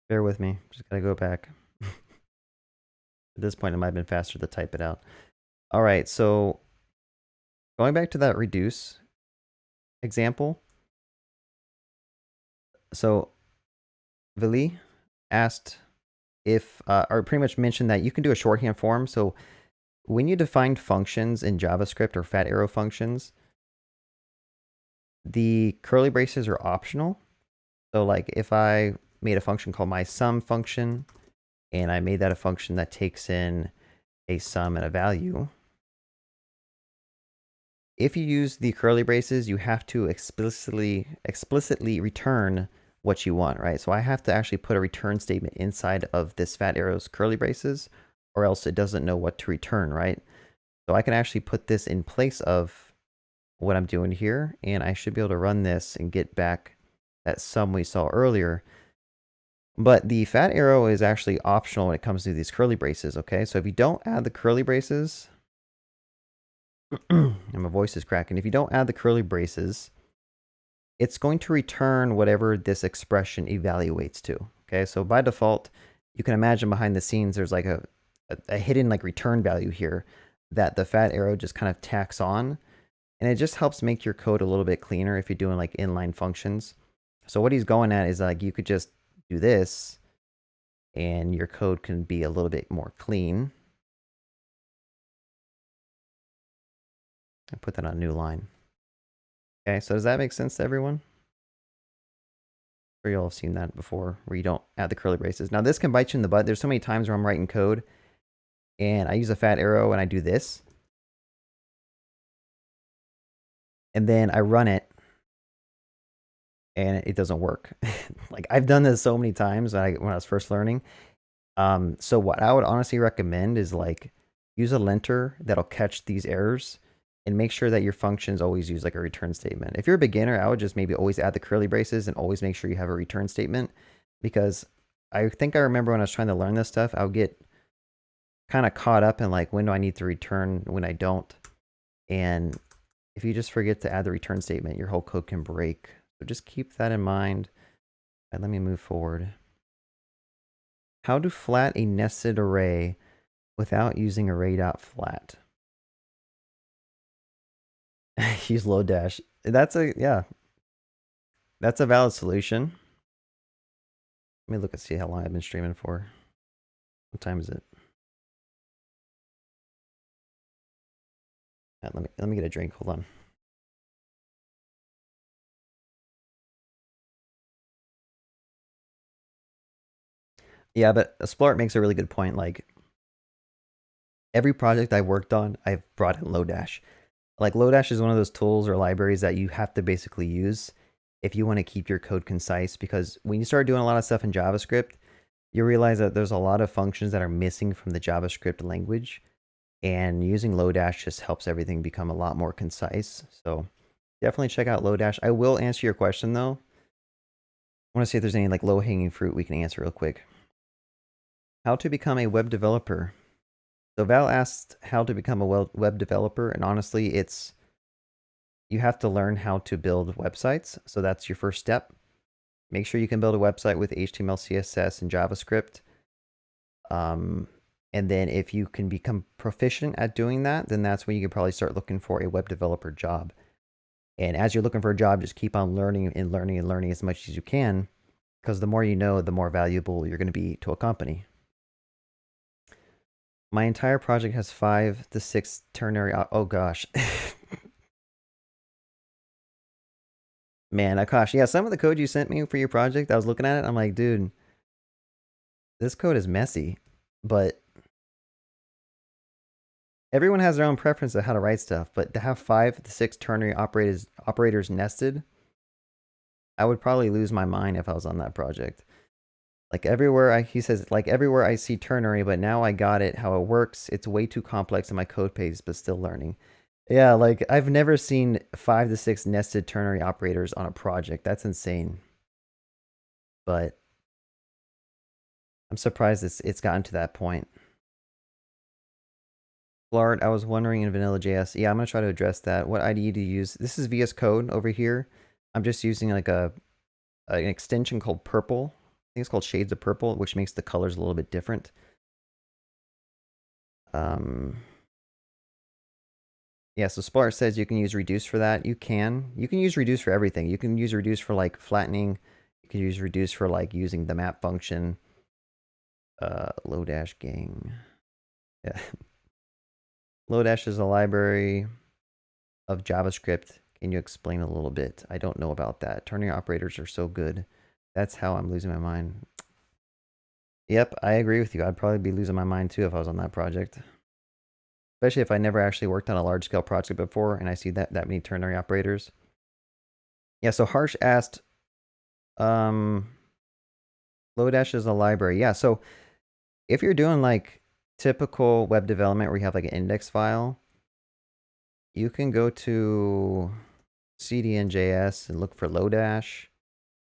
Bear with me. Just gotta go back. At this point, it might have been faster to type it out. All right, so going back to that reduce example. So Vili asked if, or pretty much mentioned that you can do a shorthand form. So when you define functions in JavaScript or fat arrow functions, the curly braces are optional. So like if I made a function called my sum function, and I made that a function that takes in a sum and a value, if you use the curly braces, you have to explicitly return what you want, right? So I have to actually put a return statement inside of this fat arrow's curly braces, or else it doesn't know what to return, right? So I can actually put this in place of what I'm doing here, and I should be able to run this and get back that sum we saw earlier. But the fat arrow is actually optional when it comes to these curly braces, okay? So if you don't add the curly braces, and my voice is cracking. If you don't add the curly braces, it's going to return whatever this expression evaluates to. Okay, so by default, you can imagine behind the scenes, there's like a hidden like return value here that the fat arrow just kind of tacks on. And it just helps make your code a little bit cleaner if you're doing like inline functions. So what he's going at is like, you could just do this and your code can be a little bit more clean. I put that on a new line. Okay, so does that make sense to everyone? Or you all have seen that before, where you don't add the curly braces. Now this can bite you in the butt. There's so many times where I'm writing code and I use a fat arrow and I do this. And then I run it and it doesn't work. Like I've done this so many times when I was first learning. So what I would honestly recommend is like use a linter that'll catch these errors and make sure that your functions always use like a return statement. If you're a beginner, I would just maybe always add the curly braces and always make sure you have a return statement, because I think I remember when I was trying to learn this stuff, I would get kind of caught up in like, when do I need to return, when I don't. And if you just forget to add the return statement, your whole code can break. So just keep that in mind. And let me move forward. How to flat a nested array without using array.flat. Use lodash. That's a valid solution. Let me look and see how long I've been streaming for. What time is it? Let me get a drink. Hold on. Yeah, but Splart makes a really good point. Like every project I've worked on, I've brought in lodash. Like lodash is one of those tools or libraries that you have to basically use if you want to keep your code concise, because when you start doing a lot of stuff in JavaScript, you realize that there's a lot of functions that are missing from the JavaScript language, and using lodash just helps everything become a lot more concise. So definitely check out lodash. I will answer your question though. I want to see if there's any like low-hanging fruit we can answer real quick. How to become a web developer. So Val asked how to become a web developer, and honestly, you have to learn how to build websites. So that's your first step. Make sure you can build a website with HTML, CSS, and JavaScript. And And then if you can become proficient at doing that, then that's when you can probably start looking for a web developer job. And as you're looking for a job, just keep on learning and learning and learning as much as you can, because the more you know, the more valuable you're going to be to a company. My entire project has 5 to 6 ternary. Oh gosh. Man, Akash, yeah, some of the code you sent me for your project, I was looking at it, I'm like, dude, this code is messy, but everyone has their own preference of how to write stuff, but to have 5 to 6 ternary operators nested, I would probably lose my mind if I was on that project. Like he says, like everywhere I see ternary, but now I got it, how it works. It's way too complex in my code base, but still learning. Yeah, like I've never seen 5 to 6 nested ternary operators on a project. That's insane. But I'm surprised it's gotten to that point. Flart, I was wondering in Vanilla.js. Yeah, I'm going to try to address that. What IDE do you use? This is VS Code over here. I'm just using like an extension called Purple. I think it's called Shades of Purple, which makes the colors a little bit different. Yeah, so Splart says you can use reduce for that. You can use reduce for everything. You can use reduce for like flattening. You can use reduce for like using the map function. Lodash gang. Yeah. Lodash is a library of JavaScript. Can you explain a little bit? I don't know about that. Ternary operators are so good. That's how I'm losing my mind. Yep, I agree with you. I'd probably be losing my mind too if I was on that project. Especially if I never actually worked on a large scale project before and I see that many ternary operators. Yeah, so Harsh asked, Lodash is a library. Yeah, so if you're doing like typical web development where you have like an index file, you can go to cdn.js and look for Lodash,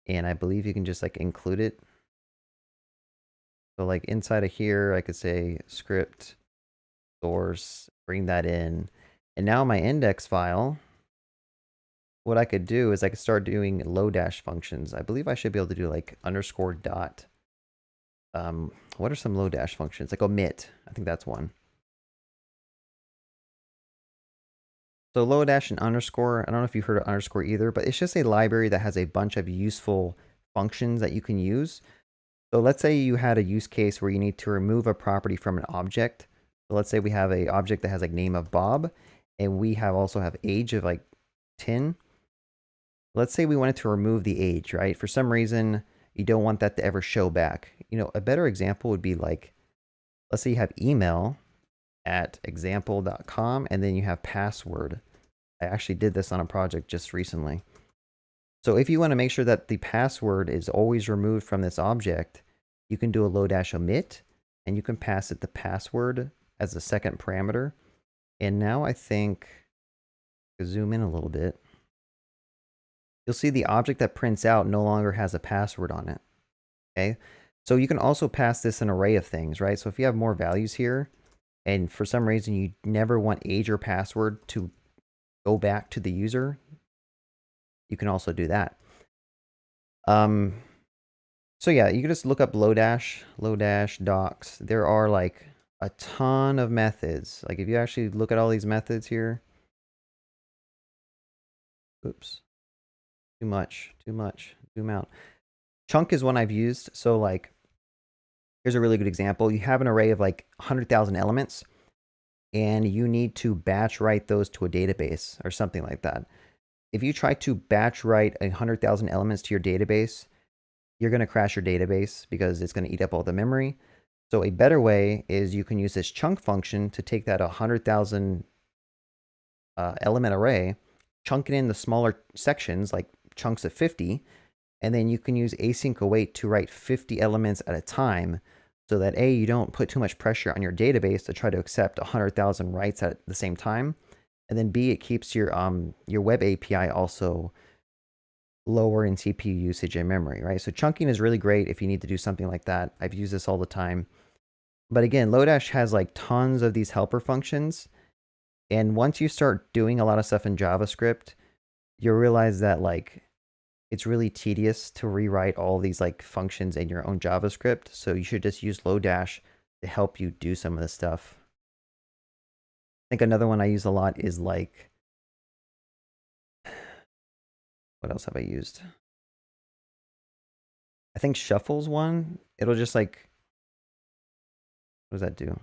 and I believe you can just like include it. So like inside of here, I could say script source, bring that in, and now my index file, what I could do is I could start doing Lodash functions. I believe I should be able to do like underscore dot. What are some Lodash functions? Like omit. I think that's one. So Lodash and underscore, I don't know if you've heard of underscore either, but it's just a library that has a bunch of useful functions that you can use. So let's say you had a use case where you need to remove a property from an object. So let's say we have a object that has like name of Bob, and we also have age of like 10. Let's say we wanted to remove the age, right? For some reason, you don't want that to ever show back. You know, a better example would be like, let's say you have email at example.com, and then you have password. I actually did this on a project just recently. So if you want to make sure that the password is always removed from this object, you can do a Lodash omit, and you can pass it the password as a second parameter. And now I think, zoom in a little bit, you'll see the object that prints out no longer has a password on it. Okay, so you can also pass this an array of things, right? So if you have more values here, and for some reason you never want age or password to go back to the user, you can also do that. So yeah, you can just look up Lodash docs. There are like a ton of methods. Like if you actually look at all these methods here, oops, too much, zoom out. Chunk is one I've used. So like, here's a really good example. You have an array of like 100,000 elements, and you need to batch write those to a database or something like that. If you try to batch write 100,000 elements to your database, you're going to crash your database because it's going to eat up all the memory. So a better way is you can use this chunk function to take that 100,000 element array, chunk it in the smaller sections, like chunks of 50, and then you can use async await to write 50 elements at a time, so that A, you don't put too much pressure on your database to try to accept 100,000 writes at the same time, and then B, it keeps your web API also lower in CPU usage and memory, right? So chunking is really great if you need to do something like that. I've used this all the time. But again, Lodash has like tons of these helper functions. And once you start doing a lot of stuff in JavaScript, you'll realize that like it's really tedious to rewrite all these like functions in your own JavaScript. So you should just use Lodash to help you do some of this stuff. I think another one I use a lot is like, what else have I used? I think shuffle's one. It'll just like, what does that do?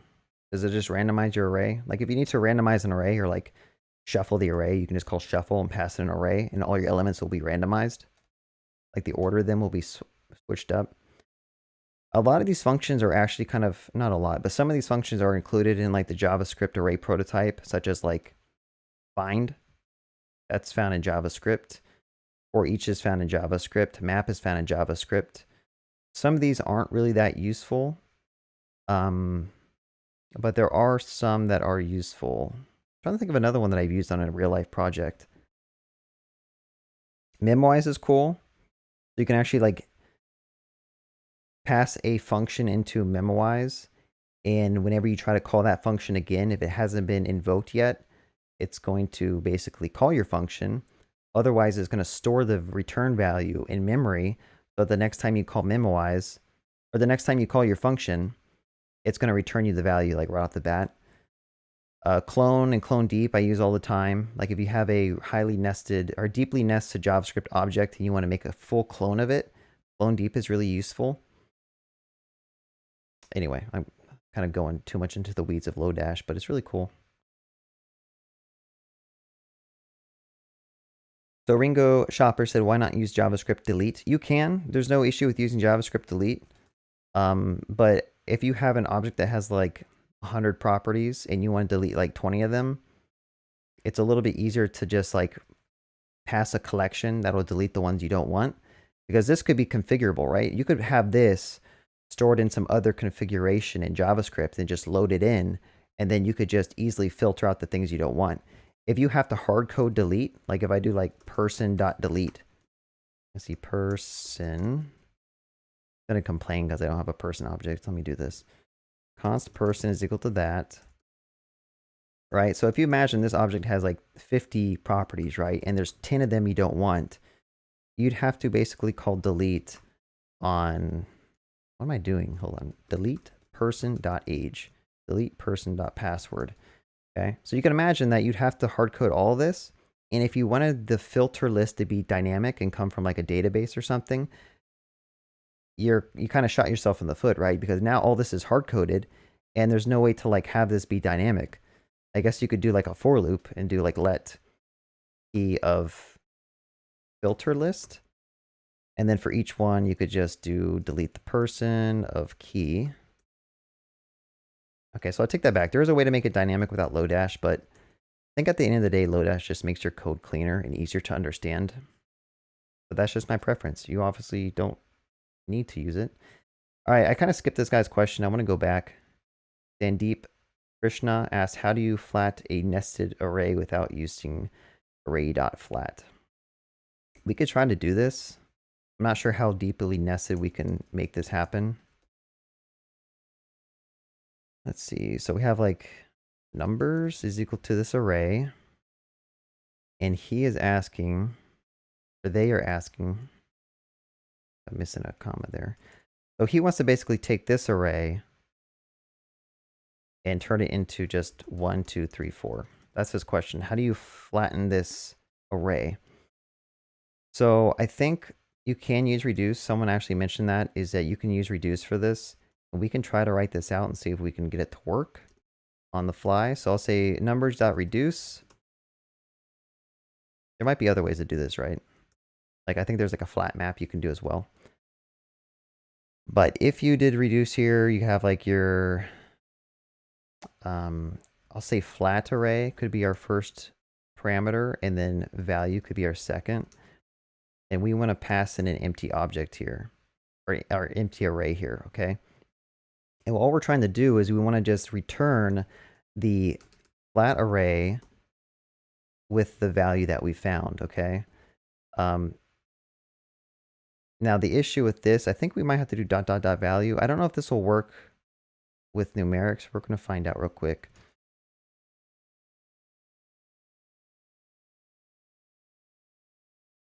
Does it just randomize your array? Like if you need to randomize an array or like shuffle the array, you can just call shuffle and pass in an array and all your elements will be randomized. Like the order of them will be switched up. A lot of these functions are actually kind of, not a lot, but some of these functions are included in like the JavaScript array prototype, such as like find. That's found in JavaScript. For each is found in JavaScript. Map is found in JavaScript. Some of these aren't really that useful. But there are some that are useful. I'm trying to think of another one that I've used on a real life project. Memwise is cool. So you can actually like pass a function into memwise, and whenever you try to call that function again, if it hasn't been invoked yet, it's going to basically call your function. Otherwise, it's going to store the return value in memory, so the next time you call memwise, or the next time you call your function, it's going to return you the value like right off the bat. Clone and clone deep I use all the time. Like if you have a highly nested or deeply nested JavaScript object and you want to make a full clone of it, clone deep is really useful. Anyway, I'm kind of going too much into the weeds of lodash, but it's really cool. So Ringo Shopper said, why not use JavaScript delete? You can. There's no issue with using JavaScript delete. But if you have an object that has like 100 properties and you want to delete like 20 of them, it's a little bit easier to just like pass a collection that will delete the ones you don't want, because this could be configurable, right? You could have this stored in some other configuration in JavaScript and just load it in, and then you could just easily filter out the things you don't want. If you have to hard code delete, like if I do like person.delete, let's see, person, I'm gonna complain because I don't have a person object. Let me do this. Const person is equal to that, right? So if you imagine this object has like 50 properties, right? And there's 10 of them you don't want, you'd have to basically call delete on, what am I doing? Hold on. Delete person.age, delete person.password. Okay. So you can imagine that you'd have to hard code all of this. And if you wanted the filter list to be dynamic and come from like a database or something, you kind of shot yourself in the foot, right? Because now all this is hard coded and there's no way to like have this be dynamic. I guess you could do like a for loop and do like let key of filter list. And then for each one, you could just do delete the person of key. Okay, so I take that back. There is a way to make it dynamic without lodash, but I think at the end of the day, lodash just makes your code cleaner and easier to understand. But that's just my preference. You obviously don't need to use it. All right, I kind of skipped this guy's question. I want to go back. Sandeep Krishna asked, how do you flat a nested array without using array.flat? We could try to do this. I'm not sure how deeply nested we can make this happen. Let's see. So we have like numbers is equal to this array. And he is asking, or they are asking, I'm missing a comma there. So he wants to basically take this array and turn it into just 1, 2, 3, 4. That's his question. How do you flatten this array? So I think you can use reduce. Someone actually mentioned that, is that you can use reduce for this. And we can try to write this out and see if we can get it to work on the fly. So I'll say numbers.reduce. There might be other ways to do this, right? Like I think there's like a flat map you can do as well. But if you did reduce here, you have like your, I'll say flat array could be our first parameter, and then value could be our second. And we want to pass in an empty object here, or our empty array here, okay? And all we're trying to do is we want to just return the flat array with the value that we found, okay? Now the issue with this, I think we might have to do ... value. I don't know if this will work with numerics. We're going to find out real quick.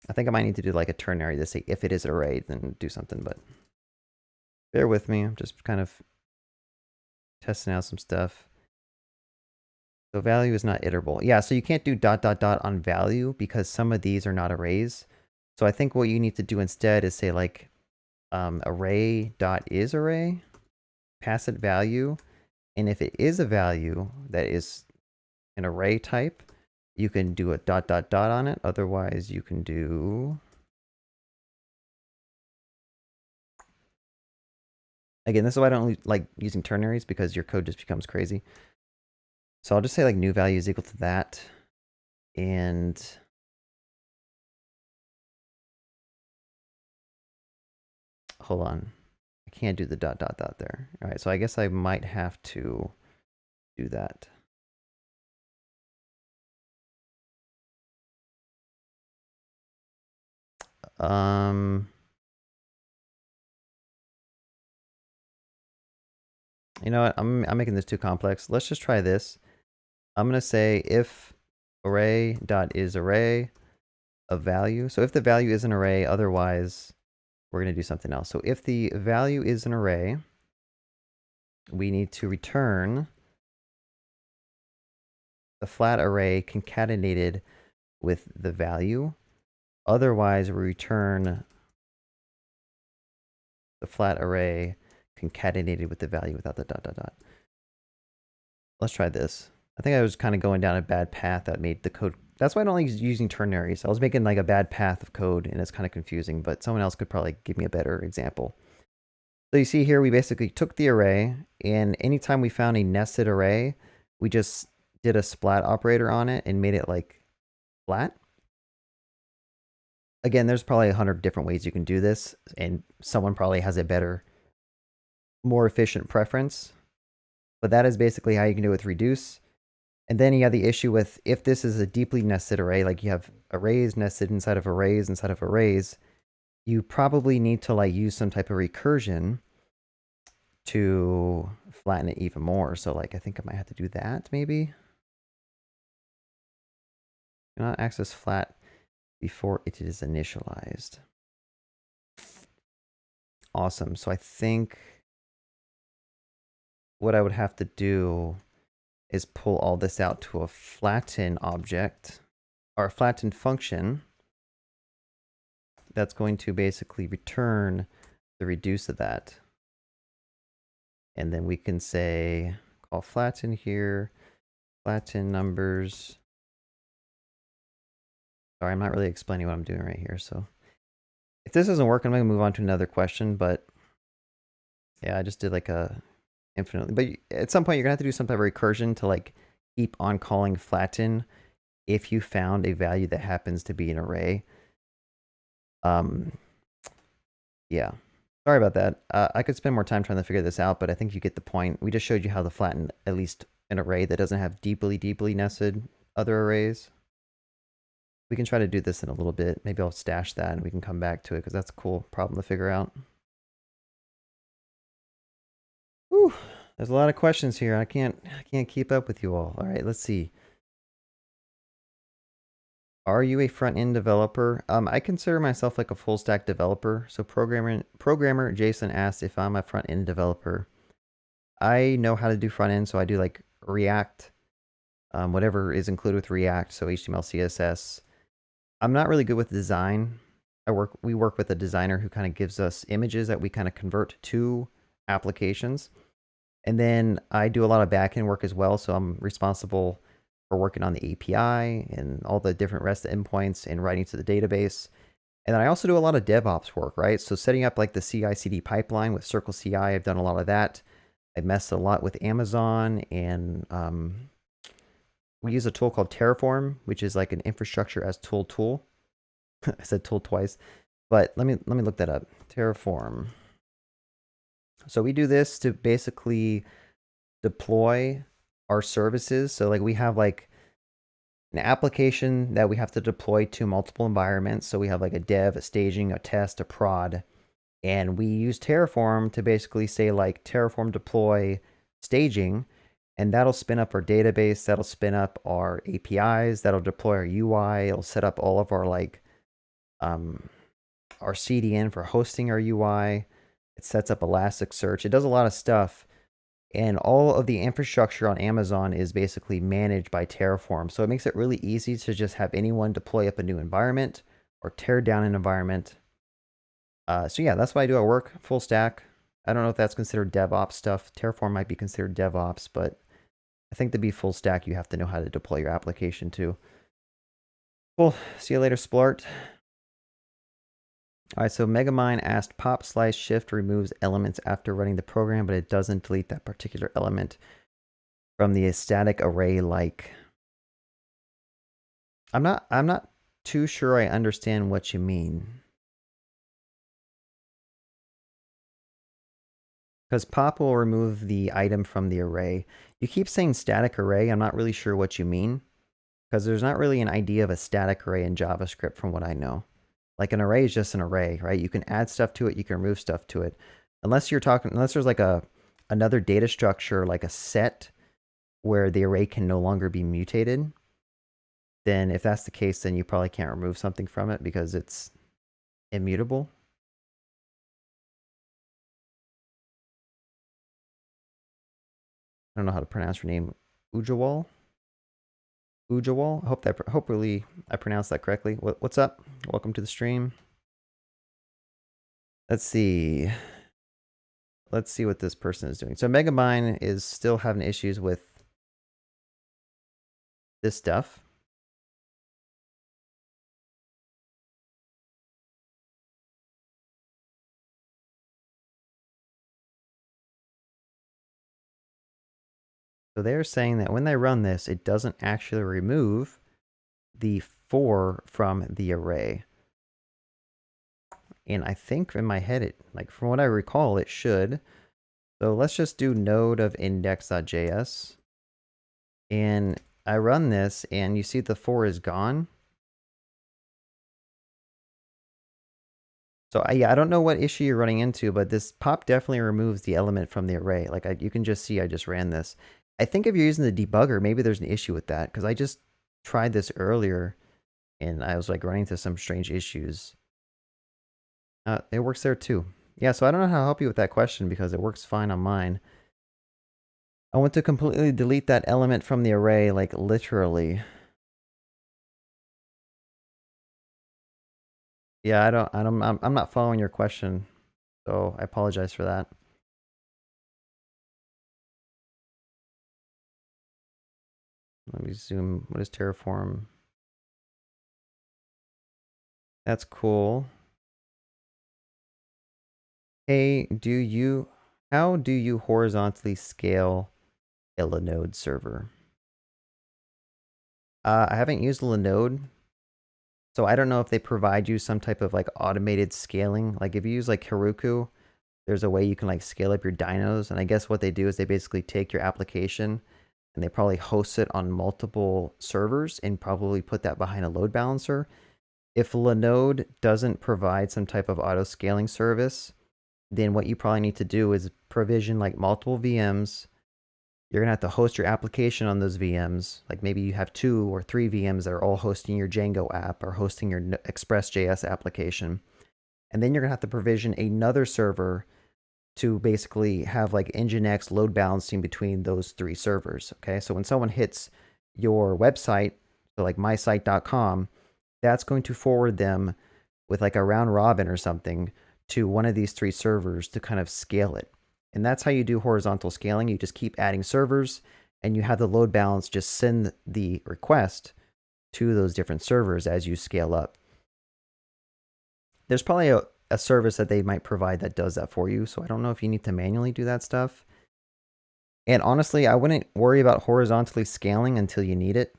I think I might need to do like a ternary to say if it is an array, then do something, but bear with me. I'm just kind of testing out some stuff. So value is not iterable. Yeah, so you can't do ... on value because some of these are not arrays. So I think what you need to do instead is say like array.isArray, pass it value, and if it is a value that is an array type, you can do a ... on it. Otherwise, you can do... Again, this is why I don't like using ternaries, because your code just becomes crazy. So I'll just say like new value is equal to that. And hold on. I can't do the ... there. All right, so I guess I might have to do that. You know what? I'm making this too complex. Let's just try this. I'm gonna say if array.isArray of value. So if the value is an array, otherwise we're gonna do something else. So if the value is an array, we need to return the flat array concatenated with the value. Otherwise, we return the flat array concatenated with the value without the ... Let's try this. I think I was kind of going down a bad path that made the code... That's why I don't like using ternaries. I was making like a bad path of code and it's kind of confusing, but someone else could probably give me a better example. So you see here, we basically took the array, and anytime we found a nested array, we just did a splat operator on it and made it like flat. Again, there's probably 100 different ways you can do this, and someone probably has a better, more efficient preference. But that is basically how you can do it with reduce. And then you have the issue with if this is a deeply nested array, like you have arrays nested inside of arrays, you probably need to like use some type of recursion to flatten it even more. So like I think I might have to do that maybe. Do not access flat before it is initialized. Awesome. So I think what I would have to do is pull all this out to a flatten object, or a flatten function that's going to basically return the reduce of that. And then we can say, call flatten here, flatten numbers. Sorry, I'm not really explaining what I'm doing right here. So if this doesn't work, I'm going to move on to another question. But yeah, I just did like a infinitely. But at some point, you're going to have to do some type of recursion to like keep on calling flatten if you found a value that happens to be an array. Yeah. Sorry about that. I could spend more time trying to figure this out, but I think you get the point. We just showed you how to flatten at least an array that doesn't have deeply nested other arrays. We can try to do this in a little bit. Maybe I'll stash that and we can come back to it because that's a cool problem to figure out. Whew, there's a lot of questions here. I can't keep up with you all. All right, let's see. Are you a front-end developer? I consider myself like a full-stack developer. So programmer Jason asked if I'm a front-end developer. I know how to do front-end, so I do like React, whatever is included with React, so HTML, CSS. I'm not really good with design. We work with a designer who kind of gives us images that we kind of convert to applications. And then I do a lot of backend work as well, so I'm responsible for working on the API and all the different REST endpoints and writing to the database. And then I also do a lot of DevOps work, right? So setting up like the CI/CD pipeline with Circle CI, I've done a lot of that. I messed a lot with Amazon, and we use a tool called Terraform, which is like an infrastructure as tool. I said tool twice, but let me look that up. Terraform. So we do this to basically deploy our services. So like we have like an application that we have to deploy to multiple environments. So we have like a dev, a staging, a test, a prod, and we use Terraform to basically say like Terraform deploy staging, and that'll spin up our database, that'll spin up our APIs, that'll deploy our UI, it'll set up all of our like our CDN for hosting our UI. It sets up Elasticsearch. It does a lot of stuff And all of the infrastructure on Amazon is basically managed by Terraform. So it makes it really easy to just have anyone deploy up a new environment or tear down an environment. So yeah, that's why I do at work, full stack. I don't know if that's considered DevOps stuff. Terraform might be considered DevOps, but I think to be full stack, you have to know how to deploy your application too. Cool. See you later, Splart. All right, so Megamind asked pop slice shift removes elements after running the program, but it doesn't delete that particular element from the static array like. I'm not too sure I understand what you mean. Because pop will remove the item from the array. You keep saying static array. I'm not really sure what you mean. Because there's not really an idea of a static array in JavaScript from what I know. Like an array is just an array, right? You can add stuff to it, you can remove stuff to it. Unless there's like another data structure, like a set, where the array can no longer be mutated, then if that's the case, then you probably can't remove something from it because it's immutable. I don't know how to pronounce your name. Ujawal? Ujawal? Hopefully I pronounced that correctly. What's up? Welcome to the stream. Let's see. Let's see what this person is doing. So Megamind is still having issues with this stuff. So they're saying that when they run this, it doesn't actually remove the 4 from the array. And I think in my head, like from what I recall, it should. So let's just do node of index.js. And I run this and you see the 4 is gone. So I don't know what issue you're running into, but this pop definitely removes the element from the array. Like you can just see I just ran this. I think if you're using the debugger, maybe there's an issue with that because I just tried this earlier and I was like running into some strange issues. It works there too. Yeah, so I don't know how to help you with that question because it works fine on mine. I want to completely delete that element from the array, like literally. Yeah, I'm not following your question, so I apologize for that. Let me zoom. What is Terraform? That's cool. Hey, how do you horizontally scale a Linode server? I haven't used Linode, so I don't know if they provide you some type of like automated scaling. Like if you use like Heroku, there's a way you can like scale up your dynos. And I guess what they do is they basically take your application and they probably host it on multiple servers and probably put that behind a load balancer. If Linode doesn't provide some type of auto scaling service, then what you probably need to do is provision like multiple VMs. You're gonna have to host your application on those VMs. Like maybe you have 2 or 3 VMs that are all hosting your Django app or hosting your Express.js application. And then you're gonna have to provision another server to basically have like Nginx load balancing between those 3 servers. Okay, so when someone hits your website, so like mysite.com, that's going to forward them with like a round robin or something to one of these 3 servers to kind of scale it. And that's how you do horizontal scaling. You just keep adding servers and you have the load balance just send the request to those different servers as you scale up. There's probably a service that they might provide that does that for you. So I don't know if you need to manually do that stuff. And honestly, I wouldn't worry about horizontally scaling until you need it.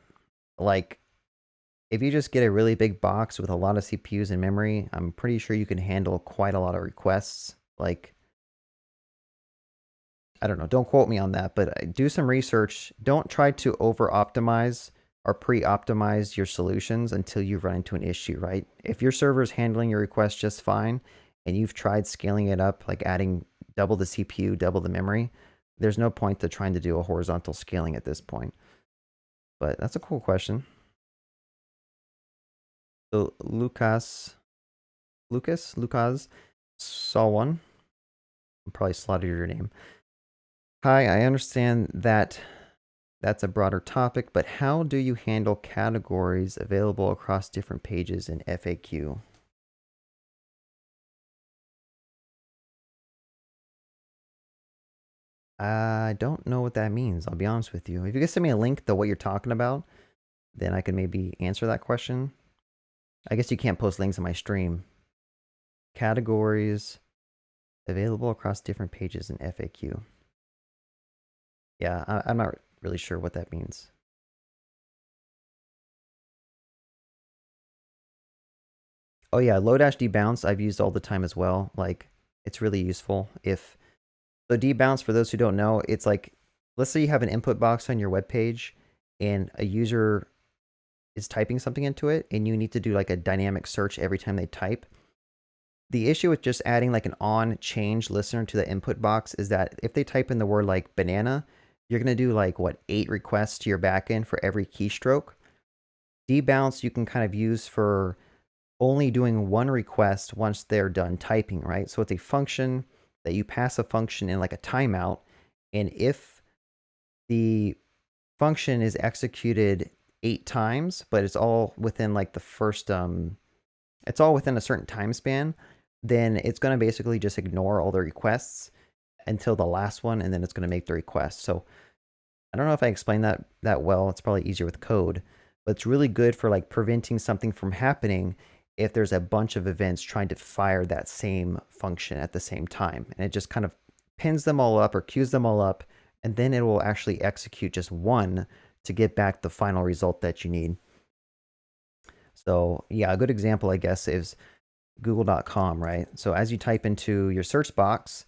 Like if you just get a really big box with a lot of CPUs and memory, I'm pretty sure you can handle quite a lot of requests. Like, I don't know, don't quote me on that, but do some research. Don't try to over-optimize or pre-optimize your solutions until you run into an issue, right? If your server is handling your request just fine and you've tried scaling it up, like adding double the CPU, double the memory, there's no point to trying to do a horizontal scaling at this point. But that's a cool question. So Lucas saw one. I probably slaughtered your name. Hi, I understand that that's a broader topic, but how do you handle categories available across different pages in FAQ? I don't know what that means, I'll be honest with you. If you could send me a link to what you're talking about, then I can maybe answer that question. I guess you can't post links on my stream. Categories available across different pages in FAQ. Yeah, I'm not really sure what that means. Oh yeah, lodash debounce I've used all the time as well. Like, it's really useful. So debounce, for those who don't know, it's like, let's say you have an input box on your web page and a user is typing something into it and you need to do like a dynamic search every time they type. The issue with just adding like an on change listener to the input box is that if they type in the word like banana, you're going to do like what, 8 requests to your backend for every keystroke. Debounce you can kind of use for only doing one request once they're done typing, right? So it's a function that you pass a function in like a timeout, and if the function is executed 8 times, but it's all within like the first it's all within a certain time span, then it's going to basically just ignore all the requests until the last one, and then it's going to make the request. So I don't know if I explained that well. It's probably easier with code, but it's really good for like preventing something from happening if there's a bunch of events trying to fire that same function at the same time. And it just kind of pins them all up or queues them all up, and then it will actually execute just one to get back the final result that you need. So yeah, a good example, I guess, is google.com, right? So as you type into your search box,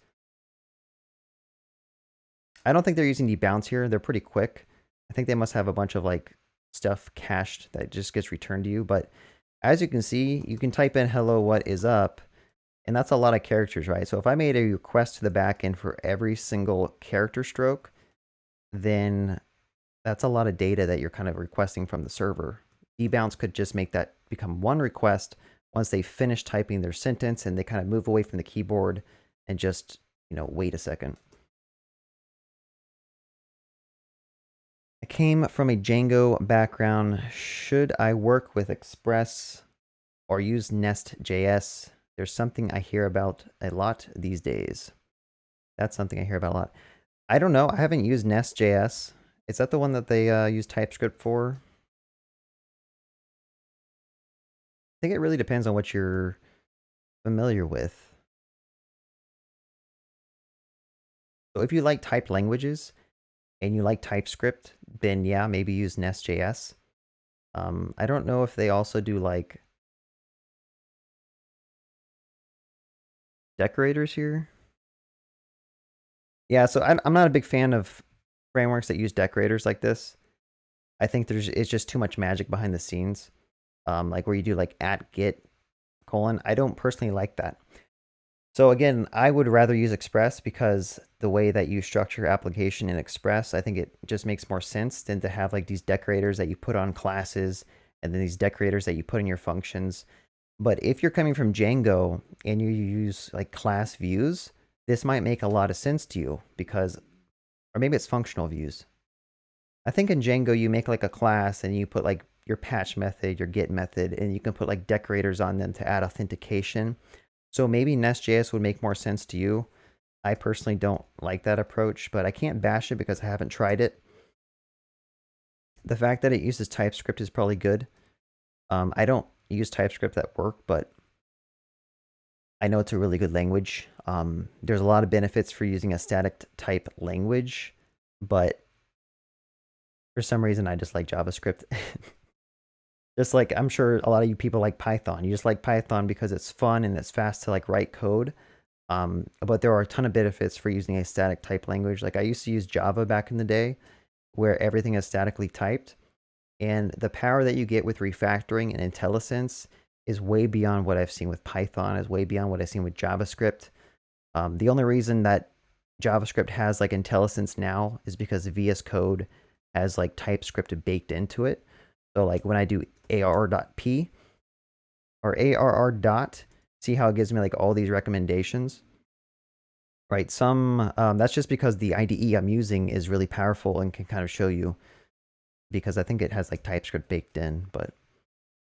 I don't think they're using debounce here. They're pretty quick. I think they must have a bunch of like stuff cached that just gets returned to you. But as you can see, you can type in hello, what is up? And that's a lot of characters, right? So if I made a request to the backend for every single character stroke, then that's a lot of data that you're kind of requesting from the server. Debounce could just make that become one request once they finish typing their sentence and they kind of move away from the keyboard and just, wait a second. I came from a Django background. Should I work with Express or use Nest.js? There's something I hear about a lot these days. That's something I hear about a lot. I don't know. I haven't used Nest.js. Is that the one that they use TypeScript for? I think it really depends on what you're familiar with. So if you like typed languages and you like TypeScript, then yeah, maybe use Nest.js. I don't know if they also do like decorators here. Yeah, so I'm not a big fan of frameworks that use decorators like this. I think it's just too much magic behind the scenes. Like where you do like @get : I don't personally like that. So again, I would rather use Express because the way that you structure your application in Express, I think it just makes more sense than to have like these decorators that you put on classes and then these decorators that you put in your functions. But if you're coming from Django and you use like class views, this might make a lot of sense to you because, or maybe it's functional views. I think in Django you make like a class and you put like your patch method, your get method, and you can put like decorators on them to add authentication. So maybe Nest.js would make more sense to you. I personally don't like that approach, but I can't bash it because I haven't tried it. The fact that it uses TypeScript is probably good. I don't use TypeScript at work, but I know it's a really good language. There's a lot of benefits for using a static type language, but for some reason I just like JavaScript. Just like I'm sure a lot of you people like Python. You just like Python because it's fun and it's fast to like write code. But there are a ton of benefits for using a static type language. Like I used to use Java back in the day where everything is statically typed. And the power that you get with refactoring and IntelliSense is way beyond what I've seen with Python, is way beyond what I've seen with JavaScript. The only reason that JavaScript has like IntelliSense now is because VS Code has like TypeScript baked into it. So like when I do arr.p or arr dot, see how it gives me like all these recommendations? Right, that's just because the IDE I'm using is really powerful and can kind of show you, because I think it has like TypeScript baked in, but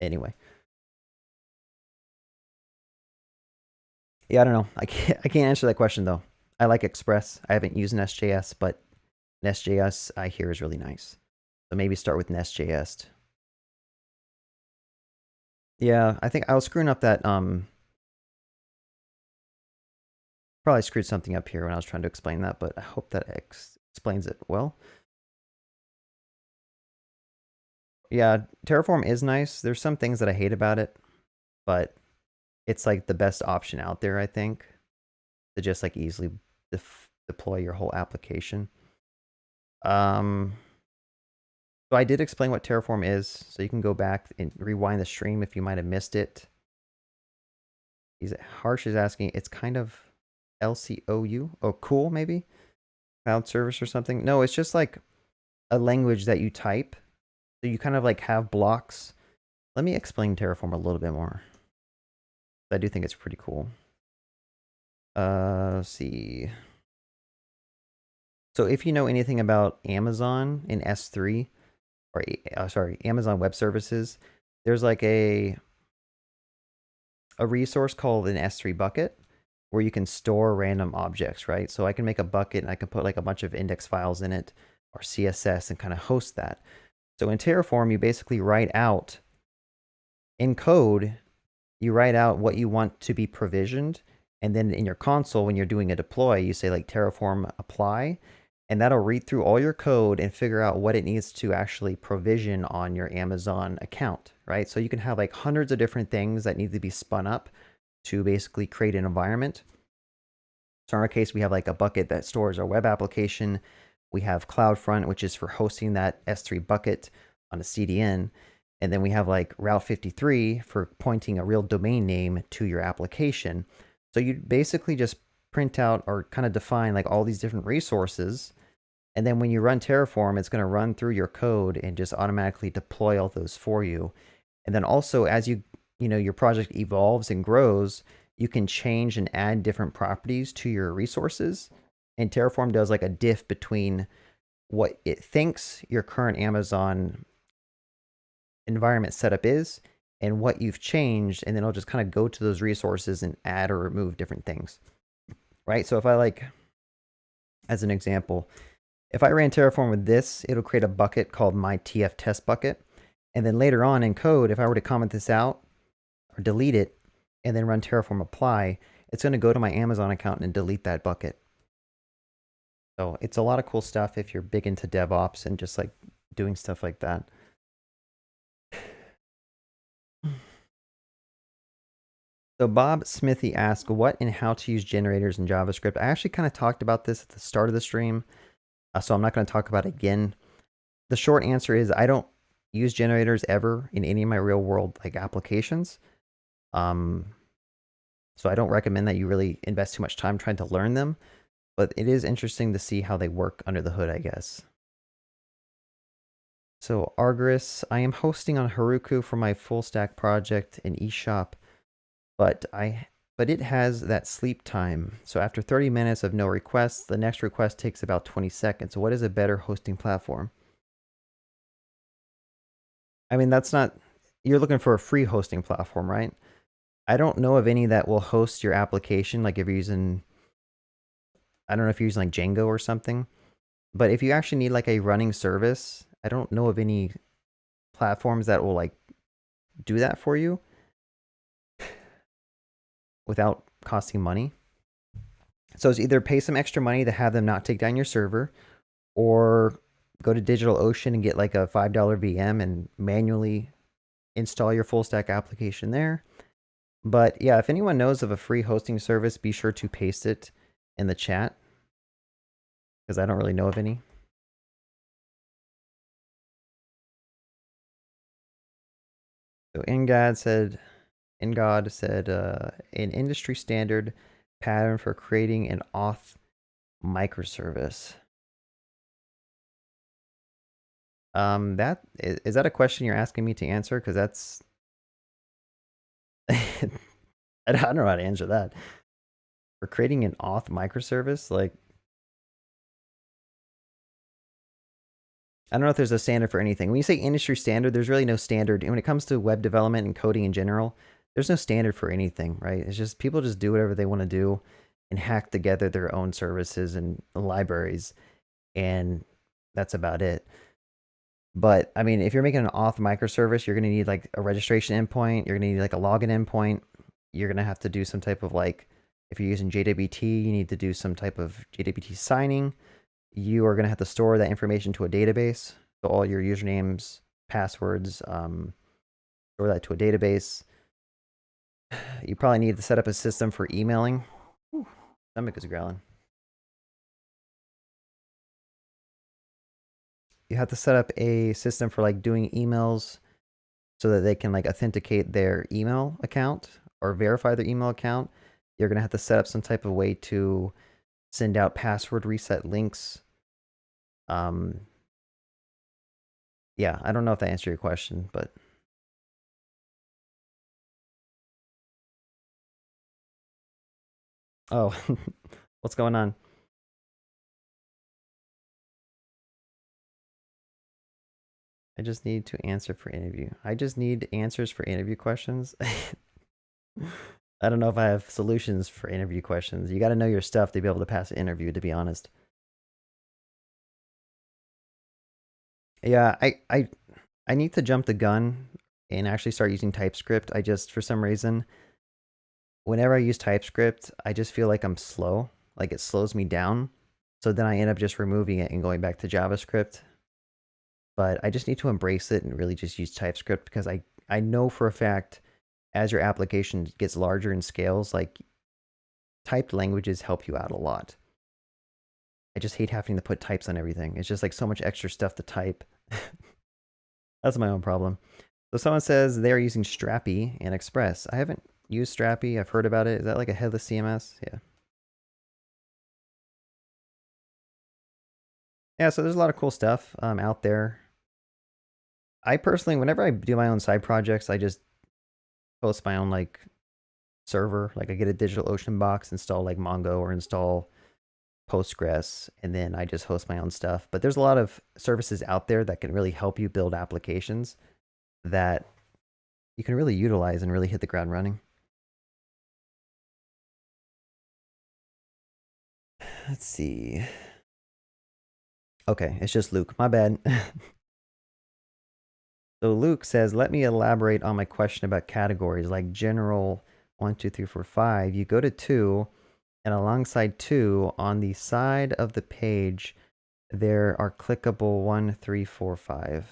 anyway. Yeah, I don't know. I can't answer that question though. I like Express. I haven't used Nest.js, but Nest.js I hear is really nice. So maybe start with Nest.js. Yeah, I think I was screwing up that probably screwed something up here when I was trying to explain that, but I hope that explains it well. Yeah, Terraform is nice. There's some things that I hate about it, but it's like the best option out there, I think, to just like easily deploy your whole application. So I did explain what Terraform is, so you can go back and rewind the stream if you might have missed it. Harsh is asking, it's kind of LCOU? Oh, cool, maybe? Cloud service or something? No, it's just like a language that you type. So you kind of like have blocks. Let me explain Terraform a little bit more. I do think it's pretty cool. Let's see. So if you know anything about Amazon in S3, or sorry, Amazon Web Services, there's like a resource called an S3 bucket where you can store random objects, right? So I can make a bucket and I can put like a bunch of index files in it or CSS and kind of host that. So in Terraform, you basically write out in code, you write out what you want to be provisioned. And then in your console, when you're doing a deploy, you say like Terraform apply, and that'll read through all your code and figure out what it needs to actually provision on your Amazon account, right? So you can have like hundreds of different things that need to be spun up to basically create an environment. So in our case, we have like a bucket that stores our web application. We have CloudFront, which is for hosting that S3 bucket on a CDN. And then we have like Route 53 for pointing a real domain name to your application. So you basically just print out or kind of define like all these different resources. And then when you run Terraform, it's going to run through your code and just automatically deploy all those for you. And then also as your project evolves and grows, you can change and add different properties to your resources. And Terraform does like a diff between what it thinks your current Amazon environment setup is and what you've changed, and then it'll just kind of go to those resources and add or remove different things, right? So if I like, as an example, if I ran Terraform with this, it'll create a bucket called my TF test bucket. And then later on in code, if I were to comment this out or delete it and then run Terraform apply, it's going to go to my Amazon account and delete that bucket. So it's a lot of cool stuff if you're big into DevOps and just like doing stuff like that. So Bob Smithy asked, what and how to use generators in JavaScript. I actually kind of talked about this at the start of the stream, so I'm not going to talk about it again. The short answer is I don't use generators ever in any of my real world like applications. So I don't recommend that you really invest too much time trying to learn them, but it is interesting to see how they work under the hood, I guess. So Argris, I am hosting on Heroku for my full stack project in eShop, but it has that sleep time. So after 30 minutes of no requests, the next request takes about 20 seconds. So what is a better hosting platform? I mean, you're looking for a free hosting platform, right? I don't know of any that will host your application. Like if you're using, I don't know if you're using like Django or something, but if you actually need like a running service, I don't know of any platforms that will like do that for you without costing money. So it's either pay some extra money to have them not take down your server, or go to DigitalOcean and get like a $5 VM and manually install your full stack application there. But yeah, if anyone knows of a free hosting service, be sure to paste it in the chat, because I don't really know of any. So Ingod said, an industry standard pattern for creating an auth microservice. That is that a question you're asking me to answer? Because that's I don't know how to answer that For creating an auth microservice, like, I don't know if there's a standard for anything. When you say industry standard, there's really no standard. And when it comes to web development and coding in general, there's no standard for anything, right? It's just people just do whatever they want to do and hack together their own services and libraries. And that's about it. But I mean, if you're making an auth microservice, you're going to need like a registration endpoint. You're going to need like a login endpoint. You're going to have to do some type of like, if you're using JWT, you need to do some type of JWT signing. You are going to have to store that information to a database. So all your usernames, passwords, store that to a database. You probably need to set up a system for emailing. Ooh, stomach is growling. You have to set up a system for like doing emails so that they can like authenticate their email account or verify their email account. You're going to have to set up some type of way to send out password reset links. Yeah, I don't know if that answered your question, but oh, what's going on? I just need to answer for interview. I just need answers for interview questions. I don't know if I have solutions for interview questions. You got to know your stuff to be able to pass an interview, to be honest. Yeah, I need to jump the gun and actually start using TypeScript. I just, for some reason, whenever I use TypeScript, I just feel like I'm slow. Like it slows me down. So then I end up just removing it and going back to JavaScript. But I just need to embrace it and really just use TypeScript because I know for a fact as your application gets larger and scales, like typed languages help you out a lot. I just hate having to put types on everything. It's just like so much extra stuff to type. That's my own problem. So someone says they're using Strappy and Express. I haven't used Strappy. I've heard about it. Is that like a headless CMS? Yeah. Yeah, so there's a lot of cool stuff out there. I personally, whenever I do my own side projects, I just host my own like server. Like I get a DigitalOcean box, install like Mongo or install Postgres, and then I just host my own stuff. But there's a lot of services out there that can really help you build applications that you can really utilize and really hit the ground running. Let's see. Okay, it's just Luke. My bad. So Luke says, let me elaborate on my question about categories like general 1, 2, 3, 4, 5. You go to 2, and alongside 2, on the side of the page, there are clickable 1, 3, 4, 5.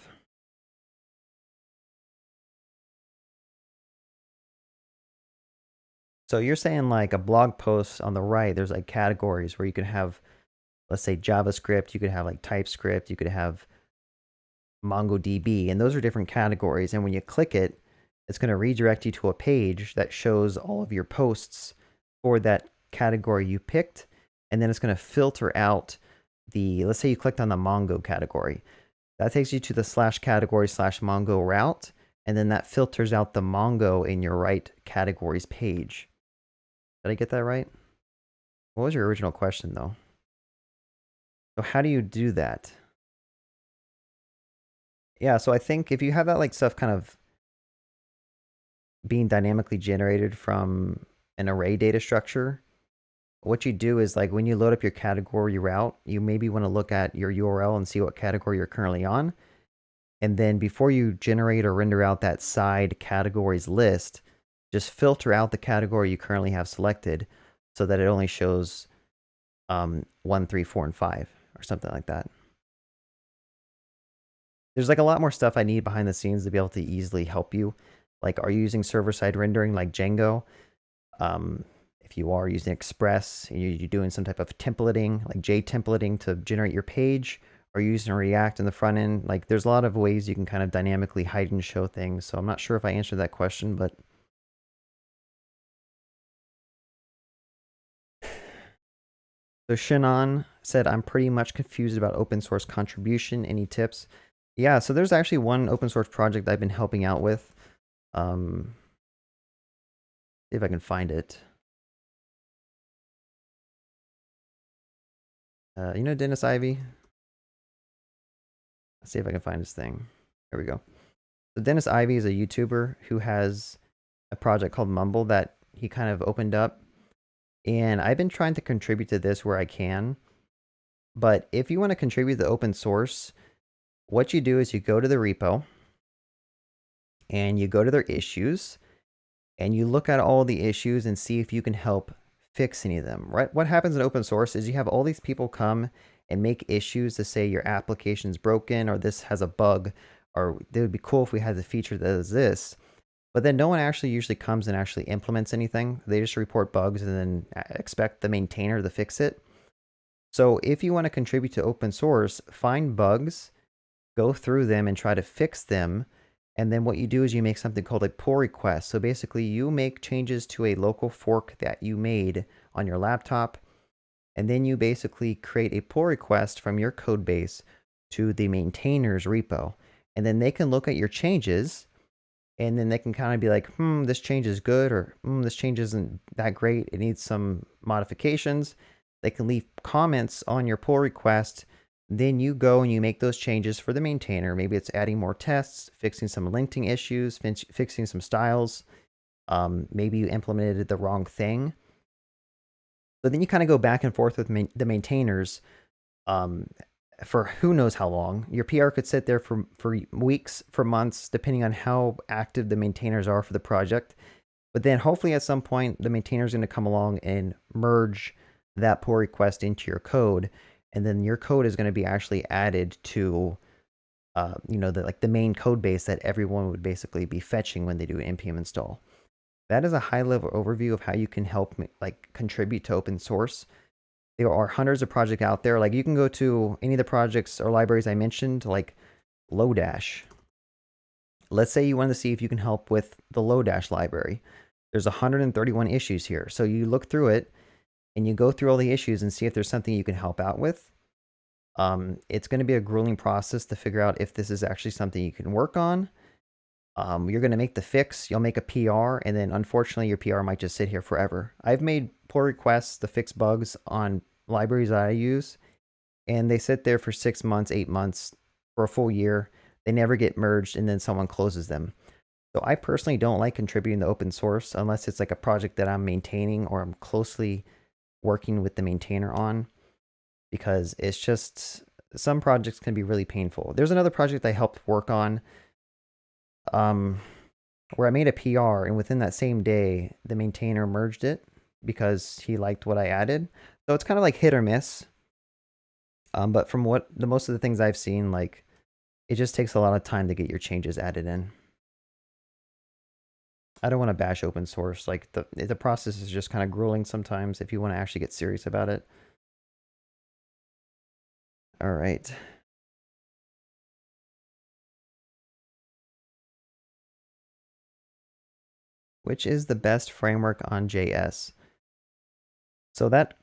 So you're saying like a blog post on the right, there's like categories where you could have, let's say JavaScript, you could have like TypeScript, you could have MongoDB, and those are different categories. And when you click it, it's going to redirect you to a page that shows all of your posts for that category you picked. And then it's going to filter out the, let's say you clicked on the Mongo category. That takes you to the /category/Mongo route. And then that filters out the Mongo in your right categories page. Did I get that right? What was your original question though? So how do you do that? Yeah, so I think if you have that like stuff kind of being dynamically generated from an array data structure, what you do is like when you load up your category route, you maybe want to look at your URL and see what category you're currently on. And then before you generate or render out that side categories list, just filter out the category you currently have selected so that it only shows 1, 3, 4, and 5 or something like that. There's like a lot more stuff I need behind the scenes to be able to easily help you. Like, are you using server-side rendering like Django? If you are using Express, and you're doing some type of templating, like JTemplating to generate your page, or you're using React in the front end, like there's a lot of ways you can kind of dynamically hide and show things. So I'm not sure if I answered that question, but so Shannon said, I'm pretty much confused about open source contribution. Any tips? Yeah, so there's actually one open source project I've been helping out with. See if I can find it. You know Dennis Ivy? Let's see if I can find his thing. There we go. So Dennis Ivy is a YouTuber who has a project called Mumble that he kind of opened up. And I've been trying to contribute to this where I can. But if you want to contribute to open source, what you do is you go to the repo and you go to their issues and you look at all the issues and see if you can help fix any of them, right? What happens in open source is you have all these people come and make issues to say your application's broken or this has a bug or it would be cool if we had the feature that does this. But then no one actually usually comes and actually implements anything. They just report bugs and then expect the maintainer to fix it. So if you want to contribute to open source, find bugs, go through them and try to fix them. And then what you do is you make something called a pull request. So basically you make changes to a local fork that you made on your laptop. And then you basically create a pull request from your code base to the maintainer's repo. And then they can look at your changes and then they can kind of be like, this change is good, or this change isn't that great. It needs some modifications. They can leave comments on your pull request. Then you go and you make those changes for the maintainer. Maybe it's adding more tests, fixing some linting issues, fixing some styles. Maybe you implemented the wrong thing. So then you kind of go back and forth with the maintainers for who knows how long. Your PR could sit there for weeks, for months, depending on how active the maintainers are for the project. But then hopefully at some point, the maintainer is going to come along and merge that pull request into your code. And then your code is going to be actually added to, the main code base that everyone would basically be fetching when they do npm install. That is a high level overview of how you can help contribute to open source. There are hundreds of projects out there. Like you can go to any of the projects or libraries I mentioned, like Lodash. Let's say you want to see if you can help with the Lodash library. There's 131 issues here. So you look through it and you go through all the issues and see if there's something you can help out with. It's going to be a grueling process to figure out if this is actually something you can work on. You're going to make the fix, you'll make a PR, and then unfortunately your PR might just sit here forever. I've made pull requests to fix bugs on libraries that I use, and they sit there for 6 months, 8 months, for a full year. They never get merged, and then someone closes them. So I personally don't like contributing to open source unless it's like a project that I'm maintaining or I'm closely working with the maintainer on, because it's just, some projects can be really painful. There's another project I helped work on where I made a PR, and within that same day, the maintainer merged it because he liked what I added. So it's kind of like hit or miss. But from most of the things I've seen, like it just takes a lot of time to get your changes added in. I don't want to bash open source. Like the process is just kind of grueling sometimes if you want to actually get serious about it. All right. Which is the best framework on JS? So that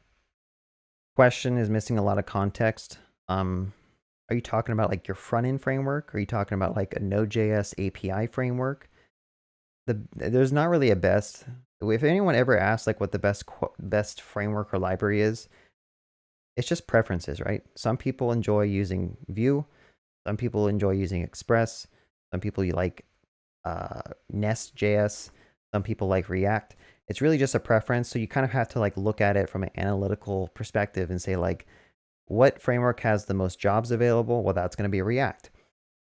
question is missing a lot of context. Are you talking about like your front end framework? Are you talking about like a Node.js API framework? There's not really a best. If anyone ever asks like what the best framework or library is, it's just preferences, right? Some people enjoy using Vue. Some people enjoy using Express. Some people you like Nest.js. Some people like React. It's really just a preference. So you kind of have to like look at it from an analytical perspective and say like, what framework has the most jobs available? Well, that's going to be React.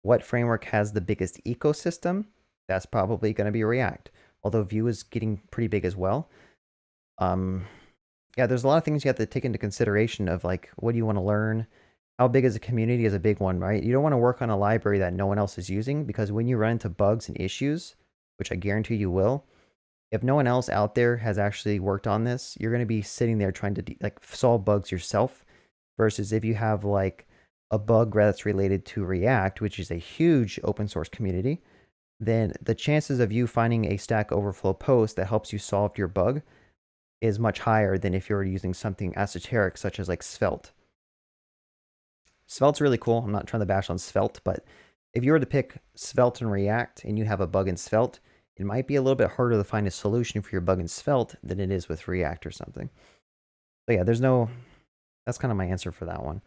What framework has the biggest ecosystem? That's probably going to be React. Although Vue is getting pretty big as well. Yeah, there's a lot of things you have to take into consideration of like, what do you want to learn? How big is a community is a big one, right? You don't want to work on a library that no one else is using, because when you run into bugs and issues, which I guarantee you will, if no one else out there has actually worked on this, you're going to be sitting there trying to solve bugs yourself. Versus if you have like a bug that's related to React, which is a huge open source community, then the chances of you finding a Stack Overflow post that helps you solve your bug is much higher than if you're using something esoteric such as like Svelte. Svelte's really cool. I'm not trying to bash on Svelte, but if you were to pick Svelte and React and you have a bug in Svelte, it might be a little bit harder to find a solution for your bug in Svelte than it is with React or something. So yeah, there's no That's kind of my answer for that one.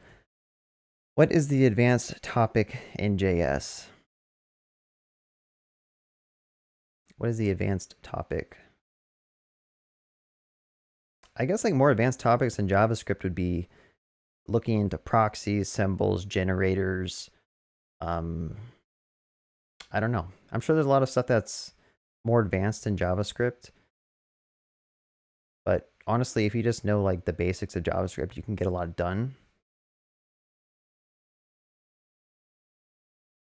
What is the advanced topic in JS? What is the advanced topic? I guess like more advanced topics in JavaScript would be looking into proxies, symbols, generators. I don't know. I'm sure there's a lot of stuff that's more advanced in JavaScript. But honestly, if you just know like the basics of JavaScript, you can get a lot done.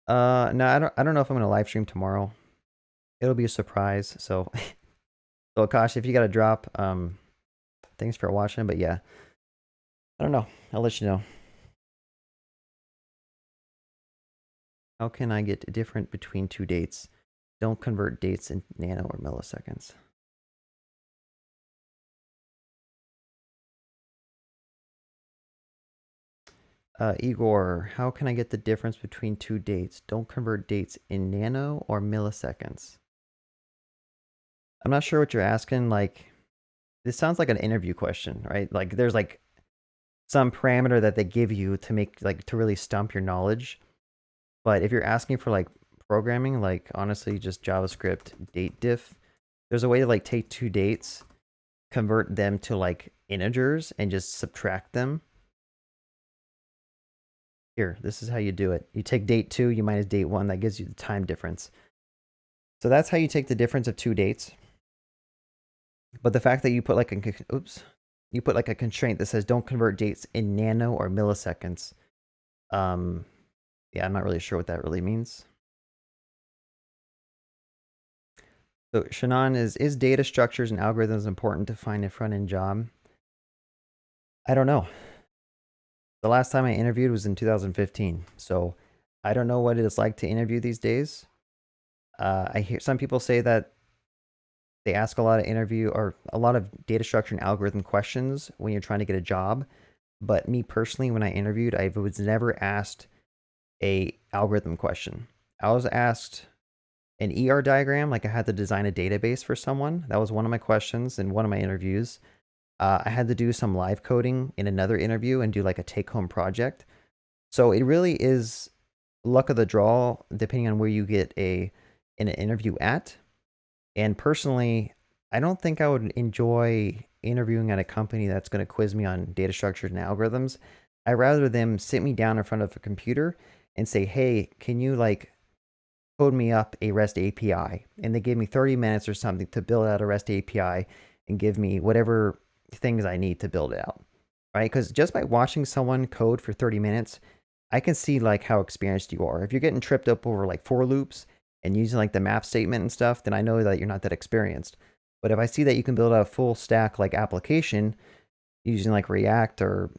No, I don't know if I'm gonna live stream tomorrow. It'll be a surprise. So, so Akash, if you gotta drop, thanks for watching. But yeah, I don't know. I'll let you know. How can I get different between two dates? Don't convert dates in nano or milliseconds. Igor, how can I get the difference between two dates? Don't convert dates in nano or milliseconds. I'm not sure what you're asking. Like, this sounds like an interview question, right? Like, there's like some parameter that they give you to make like to really stump your knowledge. But if you're asking for like programming, like honestly, just JavaScript date diff, there's a way to like take two dates, convert them to like integers, and just subtract them. Here, this is how you do it. You take date 2, you minus date 1, that gives you the time difference. So that's how you take the difference of two dates. But the fact that you put like you put like a constraint that says don't convert dates in nano or milliseconds. Yeah, I'm not really sure what that really means. So Shannon is data structures and algorithms important to find a front-end job? I don't know. The last time I interviewed was in 2015. So I don't know what it is like to interview these days. I hear some people say that they ask a lot of data structure and algorithm questions when you're trying to get a job. But me personally, when I interviewed, I was never asked a algorithm question. I was asked an ER diagram, like I had to design a database for someone. That was one of my questions in one of my interviews. I had to do some live coding in another interview and do like a take-home project. So it really is luck of the draw, depending on where you get in an interview at. And personally, I don't think I would enjoy interviewing at a company that's going to quiz me on data structures and algorithms. I'd rather them sit me down in front of a computer and say, hey, can you like code me up a REST API? And they gave me 30 minutes or something to build out a REST API and give me whatever things I need to build it out, right? Because just by watching someone code for 30 minutes, I can see like how experienced you are. If you're getting tripped up over like for loops and using like the map statement and stuff, then I know that you're not that experienced. But if I see that you can build out a full stack like application using like React or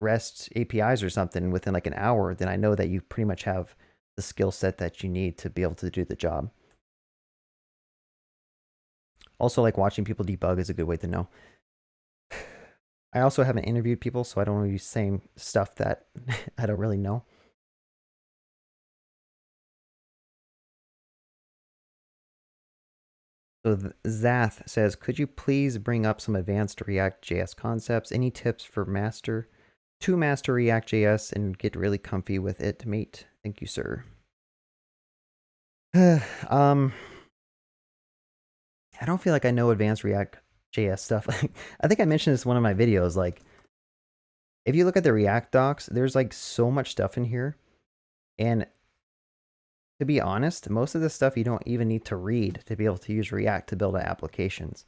REST APIs or something within like an hour, then I know that you pretty much have the skill set that you need to be able to do the job. Also, like watching people debug is a good way to know. I also haven't interviewed people, so I don't want to be saying stuff that I don't really know. So Zath says, could you please bring up some advanced React.js concepts? Any tips for master React.js and get really comfy with it, mate? Thank you, sir. I don't feel like I know advanced React.js stuff. I think I mentioned this in one of my videos. Like, if you look at the React docs, there's like so much stuff in here. And to be honest, most of this stuff you don't even need to read to be able to use React to build applications.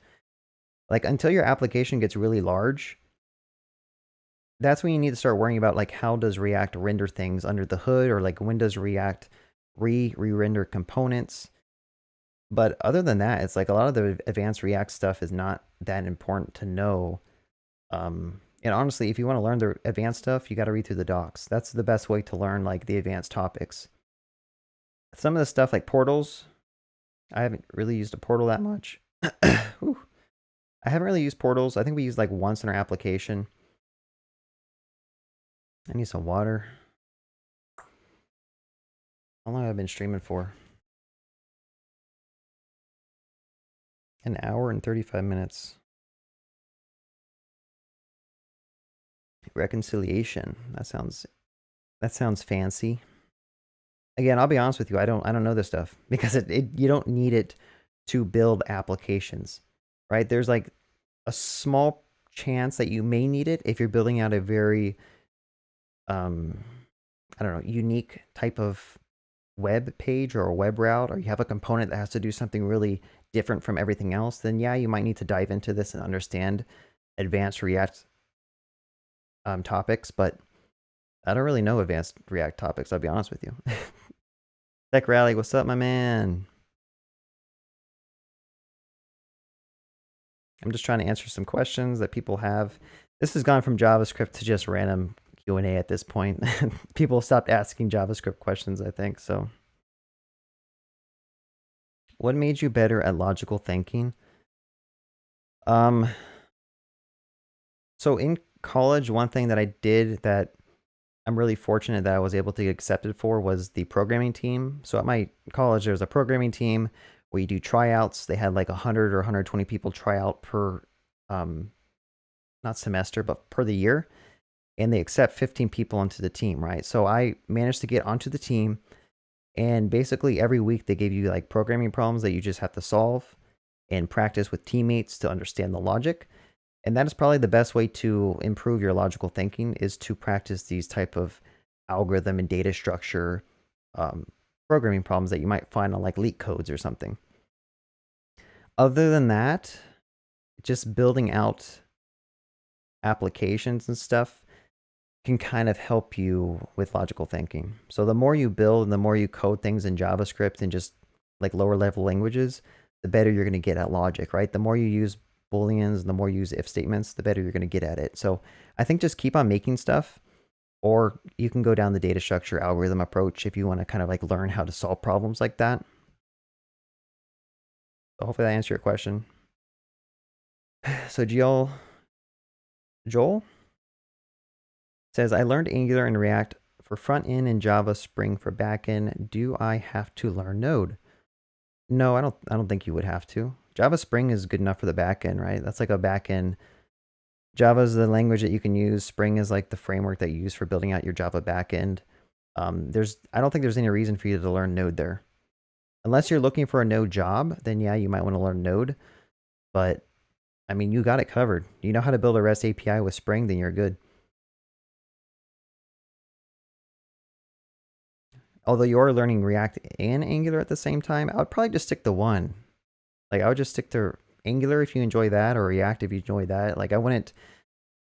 Like, until your application gets really large, that's when you need to start worrying about like how does React render things under the hood, or like when does React re-render components. But other than that, it's like a lot of the advanced React stuff is not that important to know. And honestly, if you want to learn the advanced stuff, you got to read through the docs. That's the best way to learn like the advanced topics. Some of the stuff like portals, I haven't really used a portal that much. I haven't really used portals. I think we used like once in our application. I need some water. How long have I been streaming for? An hour and 35 minutes. reconciliation. That sounds fancy. Again, I'll be honest with you. I don't know this stuff because you don't need it to build applications, right? There's like a small chance that you may need it if you're building out a very I don't know, unique type of web page or a web route, or you have a component that has to do something really different from everything else, then yeah, you might need to dive into this and understand advanced React topics, but I don't really know advanced React topics, I'll be honest with you. Tech Rally, what's up, my man? I'm just trying to answer some questions that people have. This has gone from JavaScript to just random Q&A at this point. People stopped asking JavaScript questions, I think, so. What made you better at logical thinking? So in college, one thing that I did that I'm really fortunate that I was able to get accepted for was the programming team. So at my college, there's a programming team where you do tryouts. They had like 100 or 120 people try out per, not semester, but per the year. And they accept 15 people onto the team, right? So I managed to get onto the team. And basically every week they gave you like programming problems that you just have to solve and practice with teammates to understand the logic. And that is probably the best way to improve your logical thinking, is to practice these type of algorithm and data structure programming problems that you might find on like leak codes or something. Other than that, just building out applications and stuff can kind of help you with logical thinking. So the more you build and the more you code things in JavaScript and just like lower level languages, the better you're going to get at logic, right? The more you use booleans and the more you use if statements, the better you're going to get at it. So I think just keep on making stuff, or you can go down the data structure algorithm approach if you want to kind of like learn how to solve problems like that. So hopefully that answered your question. So Joel says, I learned Angular and React for front end and Java Spring for back end. Do I have to learn Node? No, I don't think you would have to. Java Spring is good enough for the back end, right? That's like a back end. Java is the language that you can use. Spring is like the framework that you use for building out your Java backend. I don't think there's any reason for you to learn Node there. Unless you're looking for a Node job, then yeah, you might want to learn Node. But I mean, you got it covered. You know how to build a REST API with Spring, then you're good. Although you're learning React and Angular at the same time, I would probably just stick to one. Like I would just stick to Angular if you enjoy that, or React if you enjoy that. Like I wouldn't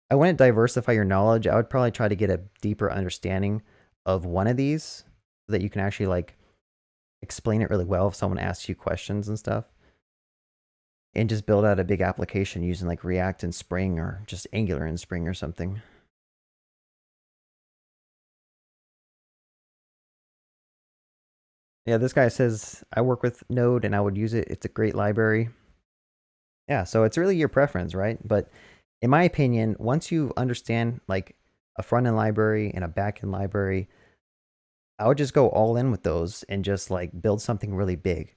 diversify your knowledge. I would probably try to get a deeper understanding of one of these so that you can actually like explain it really well if someone asks you questions and stuff. And just build out a big application using like React and Spring, or just Angular and Spring or something. Yeah, this guy says, I work with Node and I would use it. It's a great library. Yeah, so it's really your preference, right? But in my opinion, once you understand like a front-end library and a back-end library, I would just go all in with those and just like build something really big,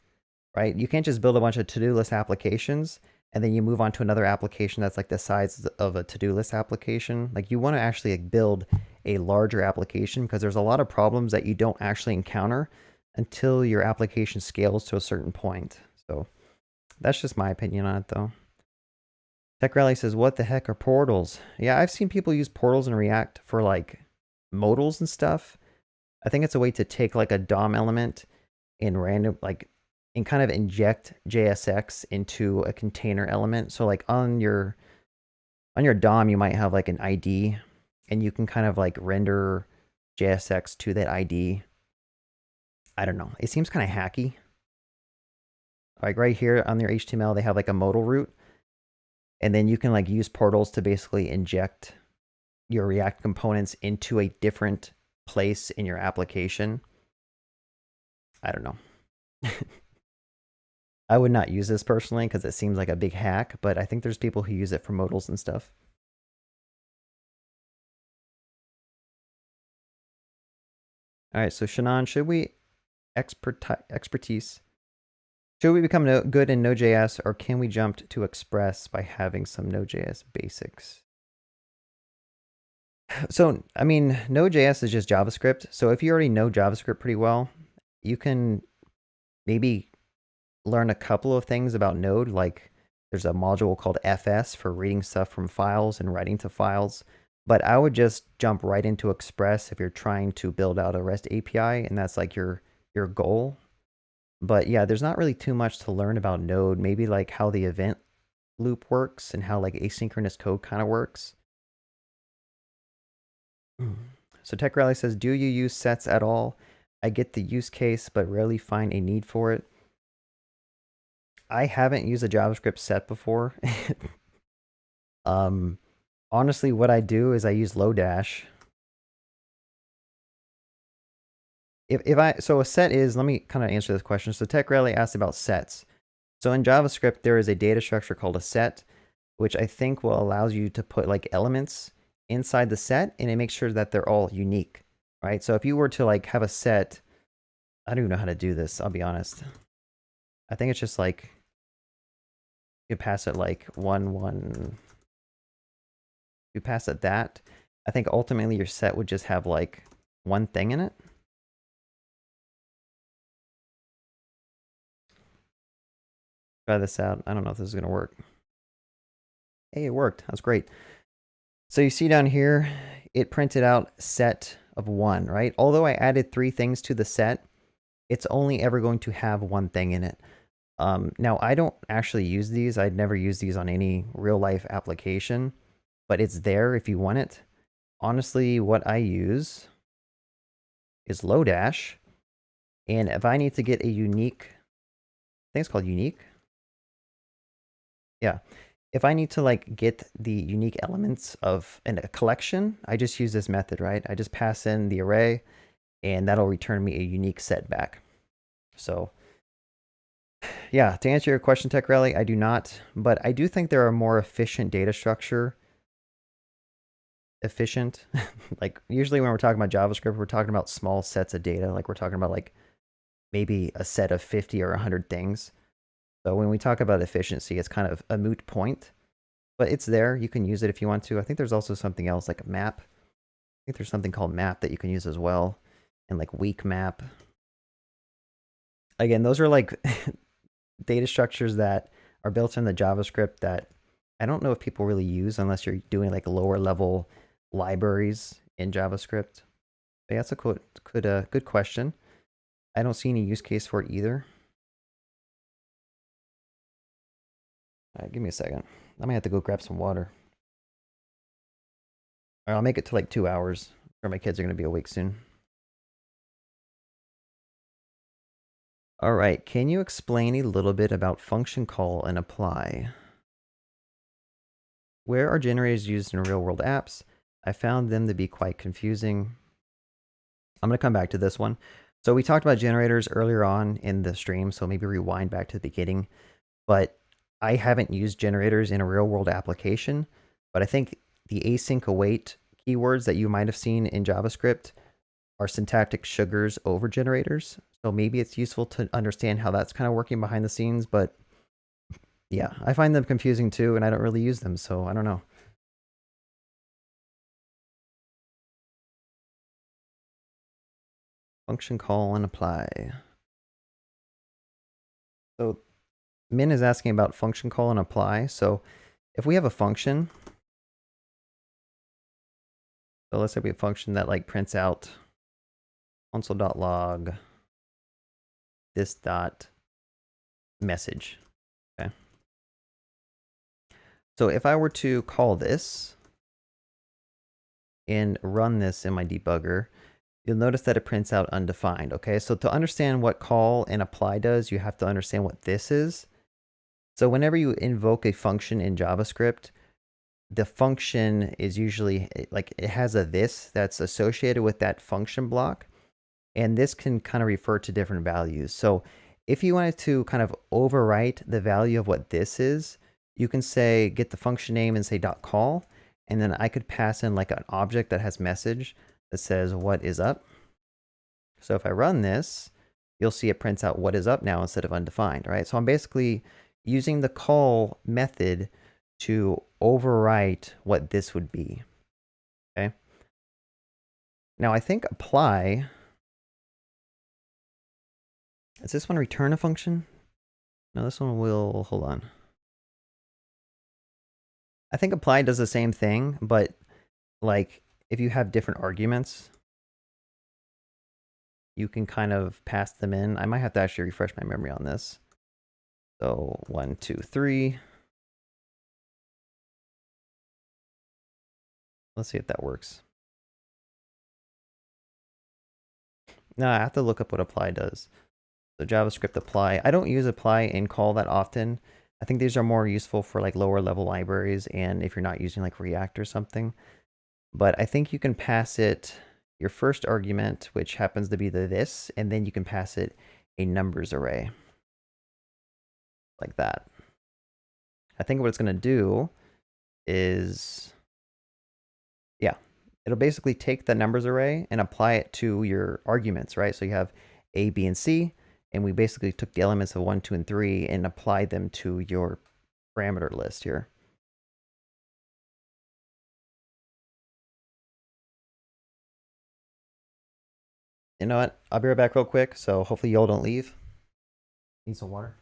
right? You can't just build a bunch of to-do list applications and then you move on to another application that's like the size of a to-do list application. Like you want to actually like build a larger application, because there's a lot of problems that you don't actually encounter until your application scales to a certain point. So that's just my opinion on it though. Tech Rally says, what the heck are portals? Yeah, I've seen people use portals in React for like modals and stuff. I think it's a way to take like a DOM element and and kind of inject JSX into a container element. So like on your DOM, you might have like an ID and you can kind of like render JSX to that ID. I don't know. It seems kind of hacky. Like right here on their HTML, they have like a modal root. And then you can like use portals to basically inject your React components into a different place in your application. I don't know. I would not use this personally because it seems like a big hack, but I think there's people who use it for modals and stuff. All right, so Shannon, should we expertise? Should we become good in Node.js, or can we jump to Express by having some Node.js basics? So, I mean, Node.js is just JavaScript. So if you already know JavaScript pretty well, you can maybe learn a couple of things about Node. Like there's a module called FS for reading stuff from files and writing to files. But I would just jump right into Express if you're trying to build out a REST API and that's like your goal. But yeah, there's not really too much to learn about Node. Maybe like how the event loop works and how like asynchronous code kind of works. So Tech Rally says, do you use sets at all? I get the use case, but rarely find a need for it. I haven't used a JavaScript set before. Honestly, what I do is I use lodash. So a set is, let me kind of answer this question. So Tech Rally asked about sets. So in JavaScript, there is a data structure called a set, which I think will allow you to put like elements inside the set, and it makes sure that they're all unique, right? So if you were to like have a set, I don't even know how to do this, I'll be honest. I think it's just like, you pass it like 1, 1. You pass it that. I think ultimately your set would just have like one thing in it. Try this out. I don't know if this is going to work. Hey, it worked. That's great. So you see down here, it printed out set of 1, right? Although I added 3 things to the set, it's only ever going to have one thing in it. Now, I don't actually use these. I'd never use these on any real-life application, but it's there if you want it. Honestly, what I use is lodash, and if I need to get a unique, I think it's called unique. Yeah. If I need to like get the unique elements of a collection, I just use this method, right? I just pass in the array and that'll return me a unique set back. So yeah, to answer your question, Tech Rally, I do not, but I do think there are more efficient data structure. Efficient. Like usually when we're talking about JavaScript, we're talking about small sets of data. Like we're talking about like maybe a set of 50 or 100 things. So when we talk about efficiency, it's kind of a moot point, but it's there. You can use it if you want to. I think there's also something else like a map. I think there's something called map that you can use as well, and like weak map. Again, those are like data structures that are built in the JavaScript that I don't know if people really use unless you're doing like lower level libraries in JavaScript. But yeah, that's a good question. I don't see any use case for it either. All right, give me a second. I might have to go grab some water. All right, I'll make it to like 2 hours, or my kids are going to be awake soon. All right, can you explain a little bit about function call and apply? Where are generators used in real-world apps? I found them to be quite confusing. I'm going to come back to this one. So we talked about generators earlier on in the stream, so maybe rewind back to the beginning. But I haven't used generators in a real-world application, but I think the async await keywords that you might have seen in JavaScript are syntactic sugars over generators. So maybe it's useful to understand how that's kind of working behind the scenes, but yeah, I find them confusing too, and I don't really use them, so I don't know. Function call and apply. So Min is asking about function call and apply. So if we have a function, so let's say we have a function that like prints out console.log this dot message. Okay. So if I were to call this and run this in my debugger, you'll notice that it prints out undefined. Okay, so to understand what call and apply does, you have to understand what this is. So whenever you invoke a function in JavaScript, the function is usually like it has a this that's associated with that function block. And this can kind of refer to different values. So if you wanted to kind of overwrite the value of what this is, you can say get the function name and say .call. And then I could pass in like an object that has message that says what is up. So if I run this, you'll see it prints out what is up now instead of undefined, right? So I'm basically using the call method to overwrite what this would be, okay? Now I think apply, does this one return a function? No, this one will, hold on. I think apply does the same thing, but like if you have different arguments, you can kind of pass them in. I might have to actually refresh my memory on this. So 1, 2, 3. Let's see if that works. No, I have to look up what apply does. So JavaScript apply. I don't use apply and call that often. I think these are more useful for like lower level libraries and if you're not using like React or something. But I think you can pass it your first argument, which happens to be this, and then you can pass it a numbers array. Like that. I think what it's going to do is, yeah, it'll basically take the numbers array and apply it to your arguments, right? So you have A, B, and C, and we basically took the elements of 1, 2, and 3 and applied them to your parameter list here. You know what? I'll be right back real quick, so hopefully y'all don't leave. Need some water.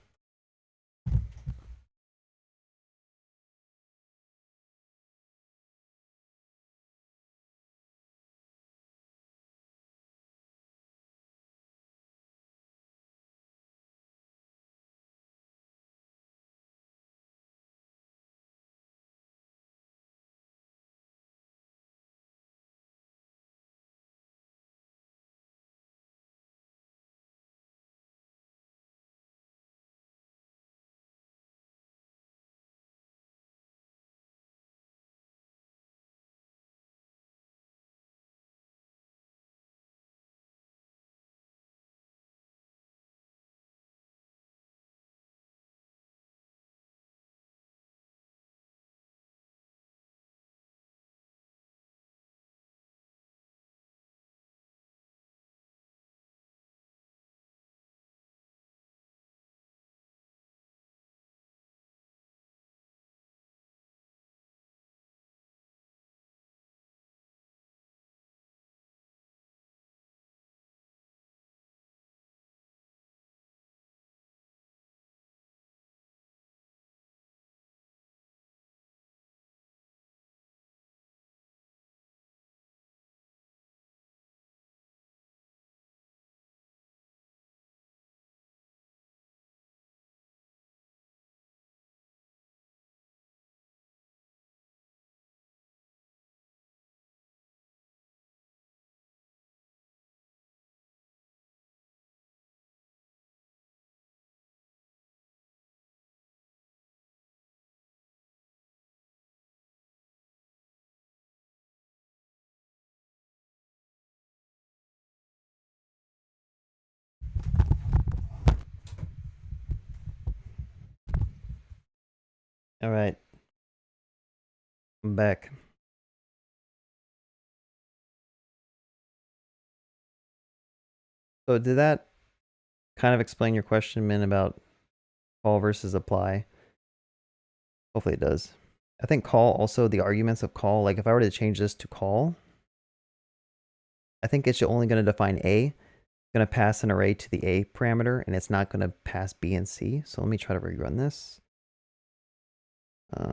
All right. I'm back. So did that kind of explain your question, Min, about call versus apply? Hopefully it does. I think call also, the arguments of call, like if I were to change this to call, I think it's only going to define A. It's going to pass an array to the A parameter, and it's not going to pass B and C. So let me try to rerun this. I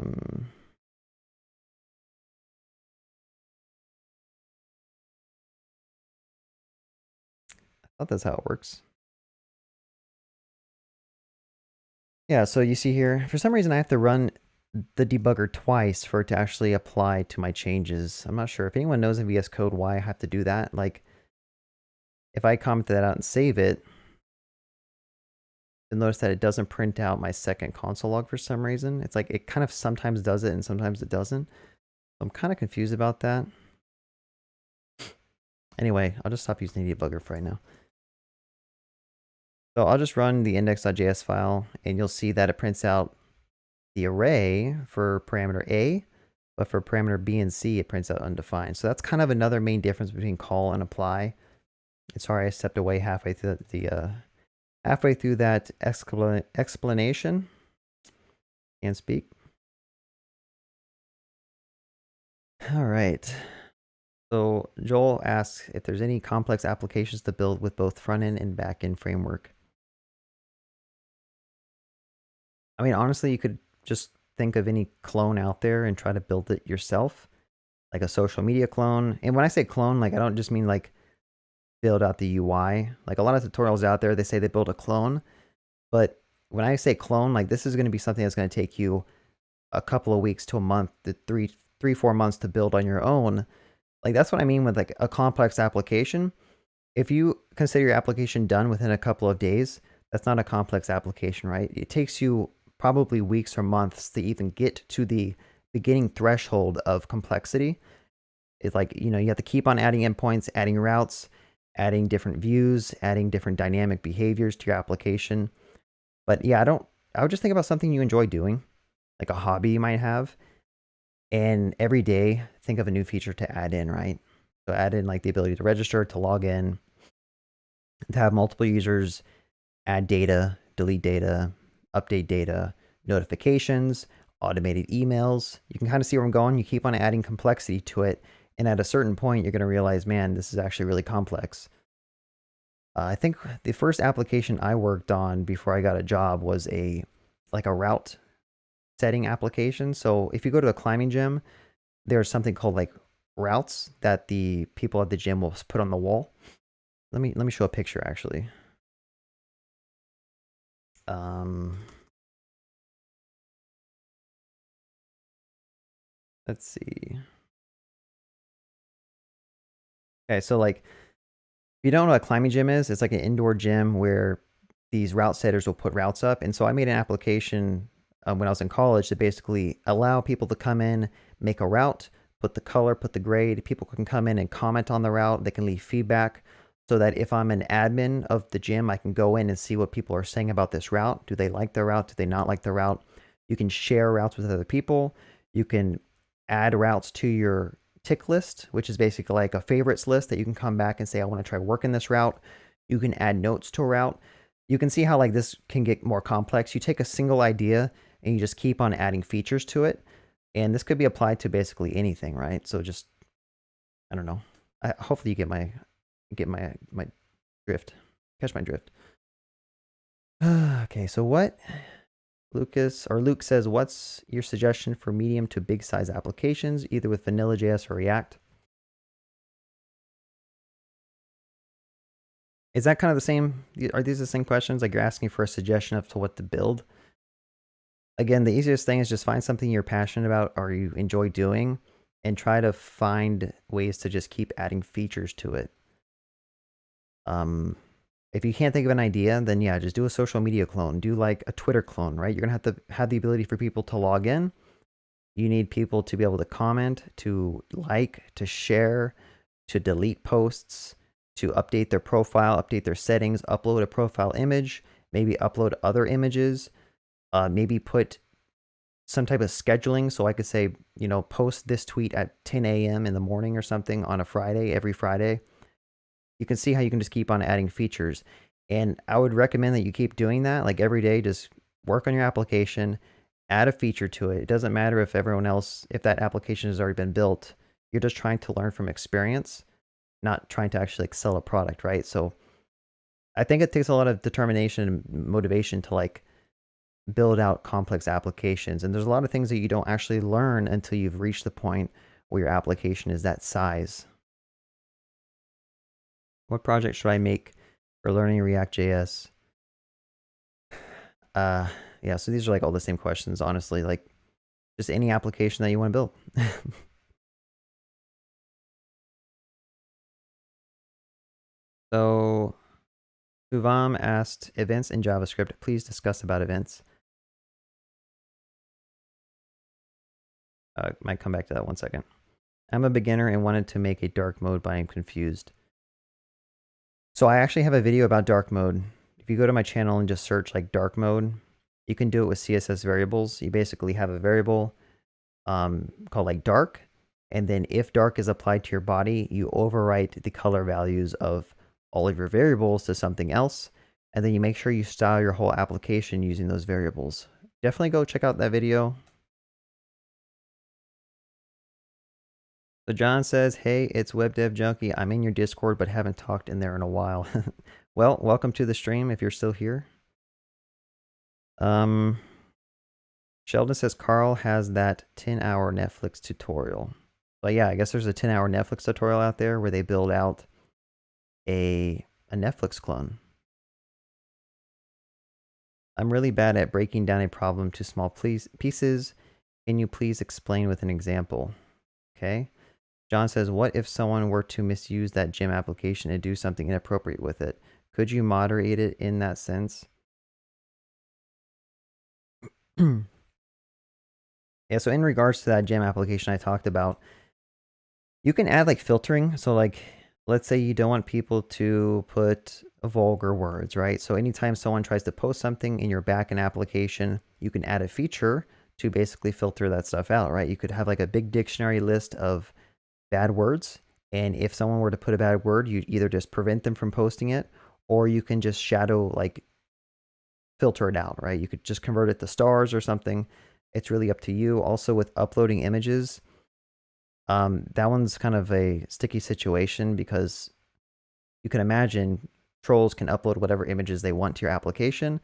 thought that's how it works. Yeah, so you see here, for some reason I have to run the debugger twice for it to actually apply to my changes. I'm not sure if anyone knows in VS Code why I have to do that. Like, if I comment that out and save it, you'll notice that it doesn't print out my second console log for some reason. It's like it kind of sometimes does it and sometimes it doesn't. I'm kind of confused about that. Anyway, I'll just stop using the debugger for right now. So I'll just run the index.js file and you'll see that it prints out the array for parameter A, but for parameter B and C, it prints out undefined. So that's kind of another main difference between call and apply. Sorry, I stepped away halfway through halfway through that explanation. Can't speak. All right. So Joel asks if there's any complex applications to build with both front-end and back-end framework. I mean, honestly, you could just think of any clone out there and try to build it yourself, like a social media clone. And when I say clone, like I don't just mean like build out the UI. Like a lot of tutorials out there, they say they build a clone. But when I say clone, like this is going to be something that's going to take you a couple of weeks to a month to 4 months to build on your own. Like that's what I mean with like a complex application. If you consider your application done within a couple of days, that's not a complex application, right? It takes you probably weeks or months to even get to the beginning threshold of complexity. It's like, you have to keep on adding endpoints, adding routes, adding different views, adding different dynamic behaviors to your application. But yeah, I would just think about something you enjoy doing, like a hobby you might have. And every day, think of a new feature to add in, right? So add in like the ability to register, to log in, to have multiple users, add data, delete data, update data, notifications, automated emails. You can kind of see where I'm going. You keep on adding complexity to it. And at a certain point, you're going to realize, man, this is actually really complex. I think the first application I worked on before I got a job was like a route setting application. So if you go to a climbing gym, there's something called like routes that the people at the gym will put on the wall. Let me show a picture actually. Let's see. Okay, so like if you don't know what a climbing gym is, it's like an indoor gym where these route setters will put routes up. And so I made an application when I was in college to basically allow people to come in, make a route, put the color, put the grade. People can come in and comment on the route. They can leave feedback so that if I'm an admin of the gym, I can go in and see what people are saying about this route. Do they like the route? Do they not like the route? You can share routes with other people. You can add routes to your tick list, which is basically like a favorites list that you can come back and say, I want to try working this route. You can add notes to a route. You can see how like this can get more complex. You take a single idea and you just keep on adding features to it. And this could be applied to basically anything, right? So just, I don't know. Hopefully you get my drift. Catch my drift. Okay, so what? Luke says, what's your suggestion for medium to big size applications, either with vanilla.js or React? Is that kind of the same? Are these the same questions? Like you're asking for a suggestion of to what to build? Again, the easiest thing is just find something you're passionate about or you enjoy doing and try to find ways to just keep adding features to it. If you can't think of an idea, then yeah, just do a social media clone. Do like a Twitter clone, right? You're going to have to have the ability for people to log in. You need people to be able to comment, to like, to share, to delete posts, to update their profile, update their settings, upload a profile image, maybe upload other images, maybe put some type of scheduling. So I could say, post this tweet at 10 a.m. in the morning or something on a Friday, every Friday. You can see how you can just keep on adding features. And I would recommend that you keep doing that. Like every day, just work on your application, add a feature to it. It doesn't matter if if that application has already been built. You're just trying to learn from experience, not trying to actually like sell a product, right? So I think it takes a lot of determination and motivation to like build out complex applications. And there's a lot of things that you don't actually learn until you've reached the point where your application is that size. What project should I make for learning React.js? Yeah, so these are like all the same questions, honestly. Like just any application that you want to build. So Uvam asked, events in JavaScript. Please discuss about events. Might come back to that 1 second. I'm a beginner and wanted to make a dark mode, but I'm confused. So I actually have a video about dark mode. If you go to my channel and just search like dark mode, you can do it with CSS variables. You basically have a variable called like dark. And then if dark is applied to your body, you overwrite the color values of all of your variables to something else. And then you make sure you style your whole application using those variables. Definitely go check out that video. So John says, hey, it's Web Dev Junkie. I'm in your Discord, but haven't talked in there in a while. Well, welcome to the stream if you're still here. Sheldon says Carl has that 10-hour Netflix tutorial. But yeah, I guess there's a 10-hour Netflix tutorial out there where they build out a Netflix clone. I'm really bad at breaking down a problem to small pieces. Can you please explain with an example? Okay. John says, what if someone were to misuse that gym application and do something inappropriate with it? Could you moderate it in that sense? Yeah, so in regards to that gem application I talked about, you can add like filtering. So like, let's say you don't want people to put vulgar words, right? So anytime someone tries to post something in your backend application, you can add a feature to basically filter that stuff out, right? You could have like a big dictionary list of bad words. And if someone were to put a bad word, you either just prevent them from posting it, or you can just shadow like filter it out, right? You could just convert it to stars or something. It's really up to you. Also with uploading images, that one's kind of a sticky situation because you can imagine trolls can upload whatever images they want to your application,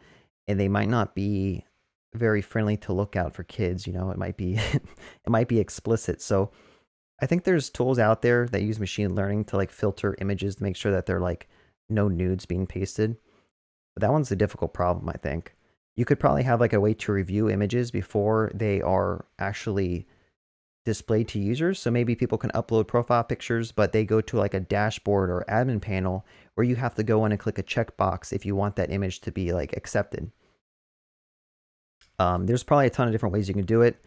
and they might not be very friendly to look out for kids. You know, it might be it might be explicit. So I think there's tools out there that use machine learning to like filter images to make sure that they're like no nudes being pasted. But that one's a difficult problem, I think. You could probably have like a way to review images before they are actually displayed to users. So maybe people can upload profile pictures, but they go to like a dashboard or admin panel where you have to go in and click a checkbox if you want that image to be like accepted. There's probably a ton of different ways you can do it.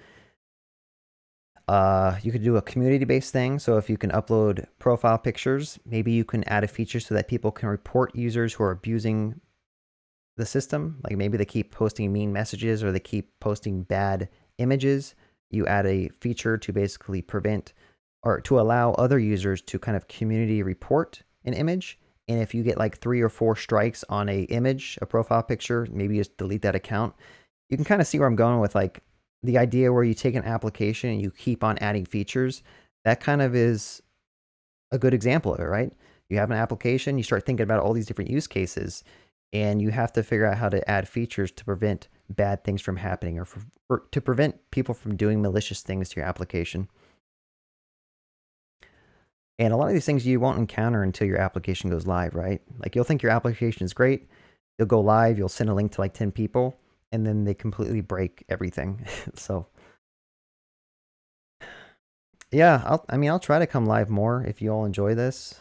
You could do a community-based thing. So if you can upload profile pictures, maybe you can add a feature so that people can report users who are abusing the system. Like maybe they keep posting mean messages or they keep posting bad images. You add a feature to basically prevent or to allow other users to kind of community report an image. And if you get like 3 or 4 strikes on a image, a profile picture, maybe just delete that account. You can kind of see where I'm going with like the idea where you take an application and you keep on adding features. That kind of is a good example of it, right? You have an application, you start thinking about all these different use cases, and you have to figure out how to add features to prevent bad things from happening or to prevent people from doing malicious things to your application. And a lot of these things you won't encounter until your application goes live, right? Like you'll think your application is great, you'll go live, you'll send a link to like 10 people, and then they completely break everything. So yeah, I'll try to come live more if you all enjoy this.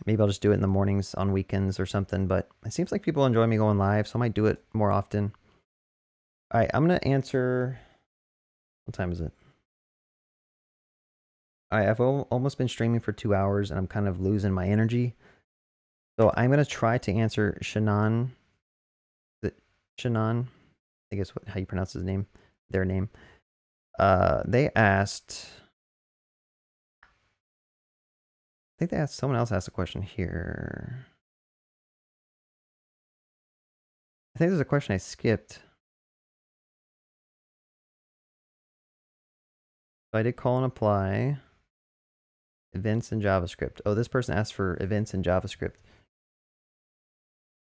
Maybe I'll just do it in the mornings on weekends or something, but it seems like people enjoy me going live, so I might do it more often. All right, I'm going to answer. What time is it? All right, I've almost been streaming for 2 hours and I'm kind of losing my energy. So I'm going to try to answer Shannon. Shannon? I guess how you pronounce his name, their name. They asked. I think they asked, someone else asked a question here. I think there's a question I skipped. So I did call and apply. Events in JavaScript. Oh, this person asked for events in JavaScript.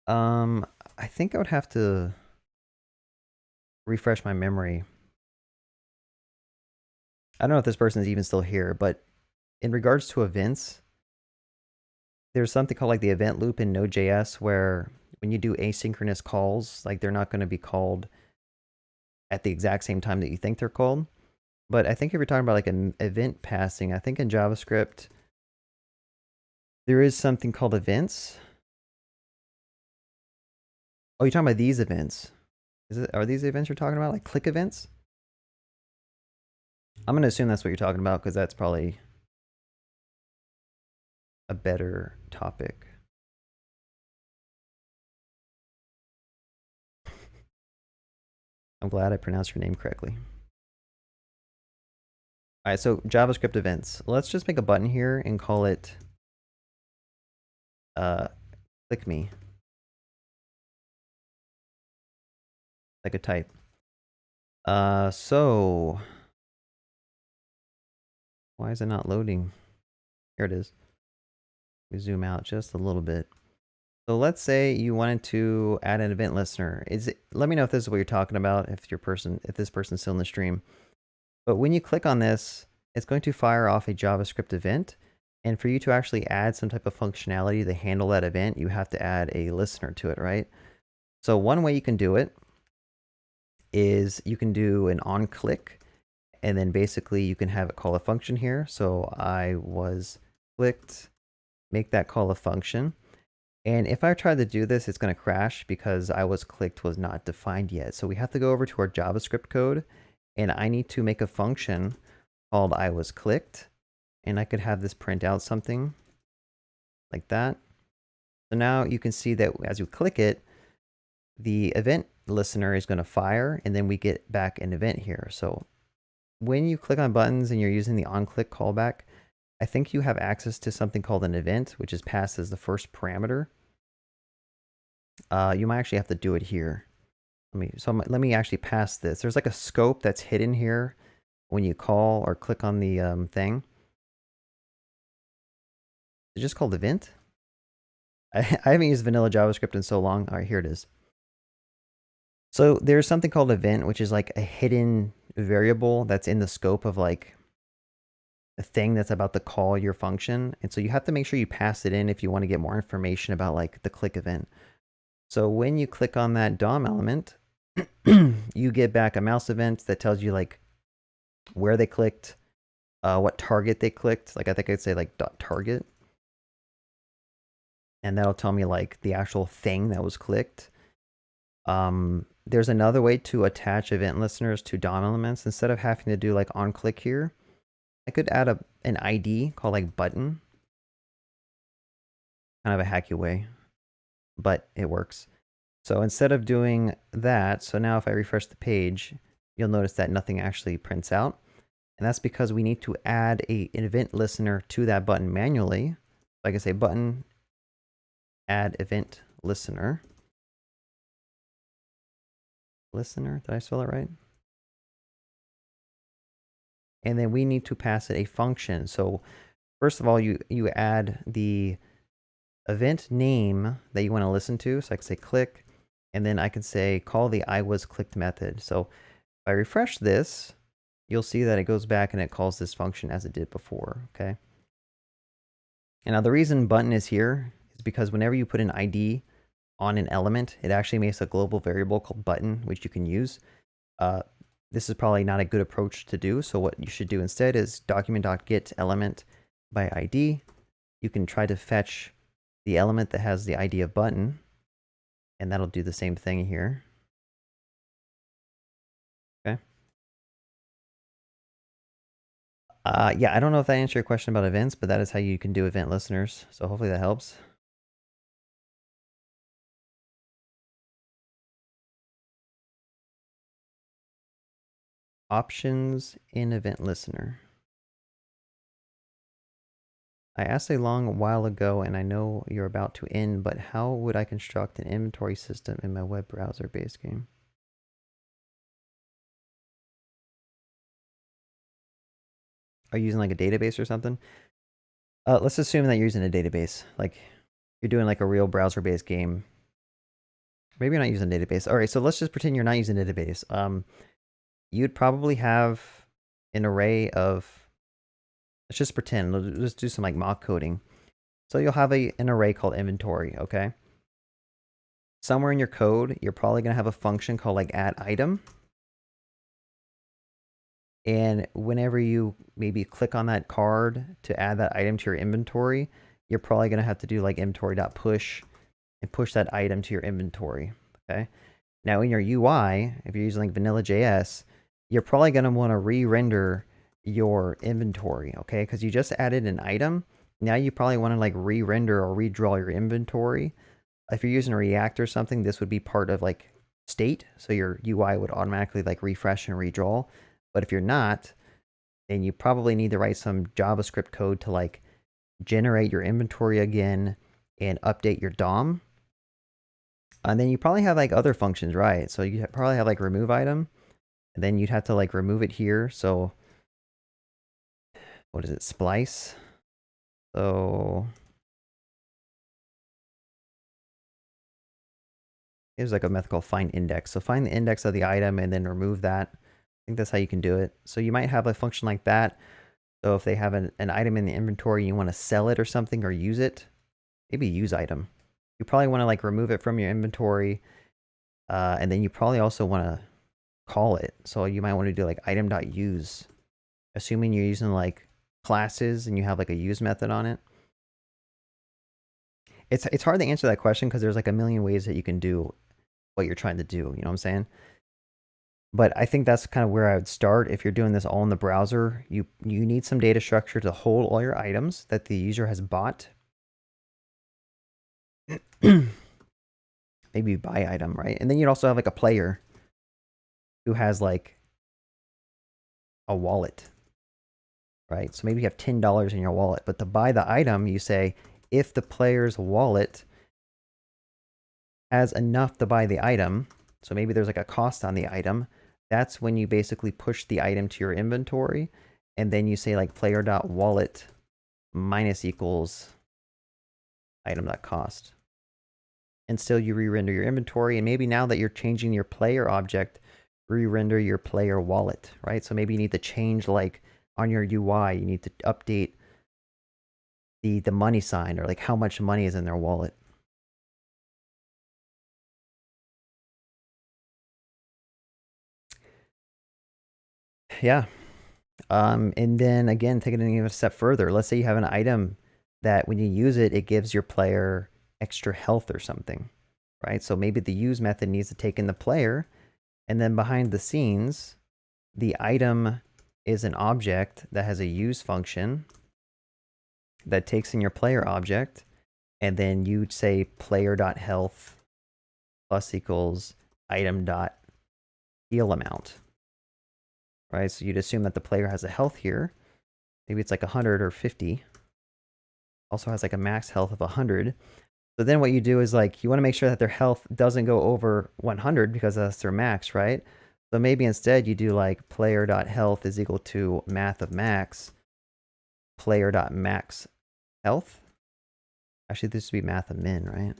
I think I would have to refresh my memory. I don't know if this person is even still here, but in regards to events, there's something called like the event loop in Node.js where when you do asynchronous calls, like they're not going to be called at the exact same time that you think they're called. But I think if you're talking about like an event passing, I think in JavaScript, there is something called events. Oh, you're talking about these events. Are these events you're talking about? Like click events? I'm going to assume that's what you're talking about because that's probably a better topic. I'm glad I pronounced your name correctly. All right, so JavaScript events. Let's just make a button here and call it click me. Like a type. So Why is it not loading? Here it is. We zoom out just a little bit. So let's say you wanted to add an event listener. Let me know if this is what you're talking about, if this person's still in the stream. But when you click on this, it's going to fire off a JavaScript event. And for you to actually add some type of functionality to handle that event, you have to add a listener to it, right? So one way you can do it is you can do an onClick, and then basically you can have it call a function here. So I was clicked, make that call a function. And if I try to do this, it's going to crash because I was clicked was not defined yet. So we have to go over to our JavaScript code, and I need to make a function called I was clicked, and I could have this print out something like that. So now you can see that as you click it, the event listener is going to fire, and then we get back an event here. So when you click on buttons and you're using the onClick callback, I think you have access to something called an event, which is passed as the first parameter. You might actually have to do it here. Let me actually pass this. There's like a scope that's hidden here when you call or click on the thing. It's just called event. I haven't used vanilla JavaScript in so long. All right, here it is. So there's something called event, which is like a hidden variable that's in the scope of like a thing that's about to call your function. And so you have to make sure you pass it in if you want to get more information about like the click event. So when you click on that DOM element, you get back a mouse event that tells you like where they clicked, what target they clicked. Like I think I'd say like .target. And that'll tell me like the actual thing that was clicked. There's another way to attach event listeners to DOM elements. Instead of having to do like onClick here, I could add an ID called like button. Kind of a hacky way, but it works. So instead of doing that, so now if I refresh the page, you'll notice that nothing actually prints out. And that's because we need to add an event listener to that button manually. So I can say button add event listener. Listener, did I spell it right? And then we need to pass it a function. So first of all, you add the event name that you want to listen to. So I can say click, and then I can say call the I was clicked method. So if I refresh this, you'll see that it goes back and it calls this function as it did before, okay? And now the reason button is here is because whenever you put an ID on an element, it actually makes a global variable called button, which you can use. This is probably not a good approach to do. So what you should do instead is document.get element by ID. You can try to fetch the element that has the ID of button, and that'll do the same thing here. Okay. Yeah, I don't know if that answered your question about events, but that is how you can do event listeners. So hopefully that helps. Options in event listener. I asked a long while ago, and I know you're about to end, but how would I construct an inventory system in my web browser base game? Are you using like a database or something? Let's assume that you're using a database. Like you're doing like a real browser-based game. Maybe you're not using a database. All right, so let's just pretend you're not using a database. You'd probably have an array of, let's just pretend, let's do some like mock coding. So you'll have an array called inventory, okay? Somewhere in your code, you're probably gonna have a function called like add item. And whenever you maybe click on that card to add that item to your inventory, you're probably gonna have to do like inventory.push and push that item to your inventory, okay? Now in your UI, if you're using like vanilla.js, you're probably gonna wanna re-render your inventory, okay? Because you just added an item. Now you probably wanna like re-render or redraw your inventory. If you're using React or something, this would be part of like state. So your UI would automatically like refresh and redraw. But if you're not, then you probably need to write some JavaScript code to like generate your inventory again and update your DOM. And then you probably have like other functions, right? So you probably have like remove item, and then you'd have to like remove it here. So what is it, splice. So there's like a method called find index. So find the index of the item and then remove that. I think that's how you can do it. So you might have a function like that. So if they have an item in the inventory, and you want to sell it or something or use it, maybe use item. You probably want to like remove it from your inventory. And then you probably also want to call it. So you might want to do like item.use, assuming you're using like classes and you have like a use method on it. It's hard to answer that question because there's like a million ways that you can do what you're trying to do. You know what I'm saying? But I think that's kind of where I would start. If you're doing this all in the browser, you need some data structure to hold all your items that the user has bought. Maybe buy item, right? And then you'd also have like a player who has like a wallet, right? So maybe you have $10 in your wallet, but to buy the item, you say, if the player's wallet has enough to buy the item, so maybe there's like a cost on the item, that's when you basically push the item to your inventory, and then you say like player.wallet minus equals item.cost. And still you re-render your inventory, and maybe now that you're changing your player object, re-render your player wallet, right? So maybe you need to change like on your UI, you need to update the money sign or like how much money is in their wallet. Yeah. And then again, take it even a step further. Let's say you have an item that when you use it, it gives your player extra health or something, right? So maybe the use method needs to take in the player, and then behind the scenes, the item is an object that has a use function that takes in your player object, and then you'd say player.health plus equals item.heal amount, right? So you'd assume that the player has a health here. Maybe it's like 100 or 50. Also has like a max health of 100. So then what you do is like, you want to make sure that their health doesn't go over 100 because that's their max, right? So maybe instead you do like player.health is equal to math of max, player.max health. Actually, this would be math of min, right?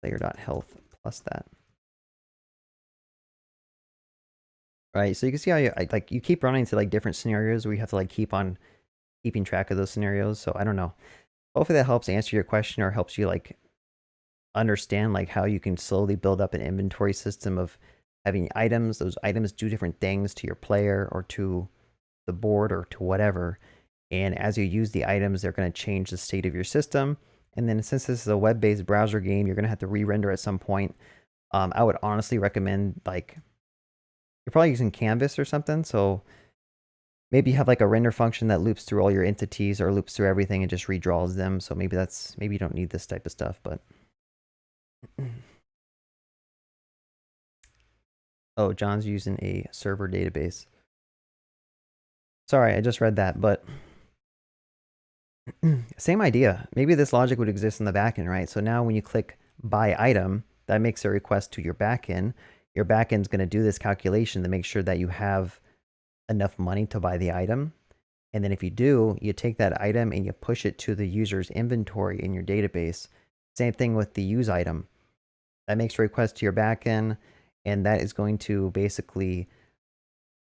Player.health plus that. Right, so you can see how you keep running into like different scenarios where you have to like keep on keeping track of those scenarios. So I don't know. Hopefully that helps answer your question or helps you like understand like how you can slowly build up an inventory system of having items. Those items do different things to your player or to the board or to whatever. And as you use the items, they're going to change the state of your system. And then since this is a web-based browser game, you're going to have to re-render at some point. I would honestly recommend like, you're probably using Canvas or something. So maybe you have like a render function that loops through all your entities or loops through everything and just redraws them. So maybe maybe you don't need this type of stuff, but. Oh, John's using a server database. Sorry, I just read that, but same idea. Maybe this logic would exist in the backend, right? So now when you click buy item, that makes a request to your backend. Your backend's going to do this calculation to make sure that you have enough money to buy the item. And then if you do, you take that item and you push it to the user's inventory in your database. Same thing with the use item. That makes a request to your backend, and that is going to basically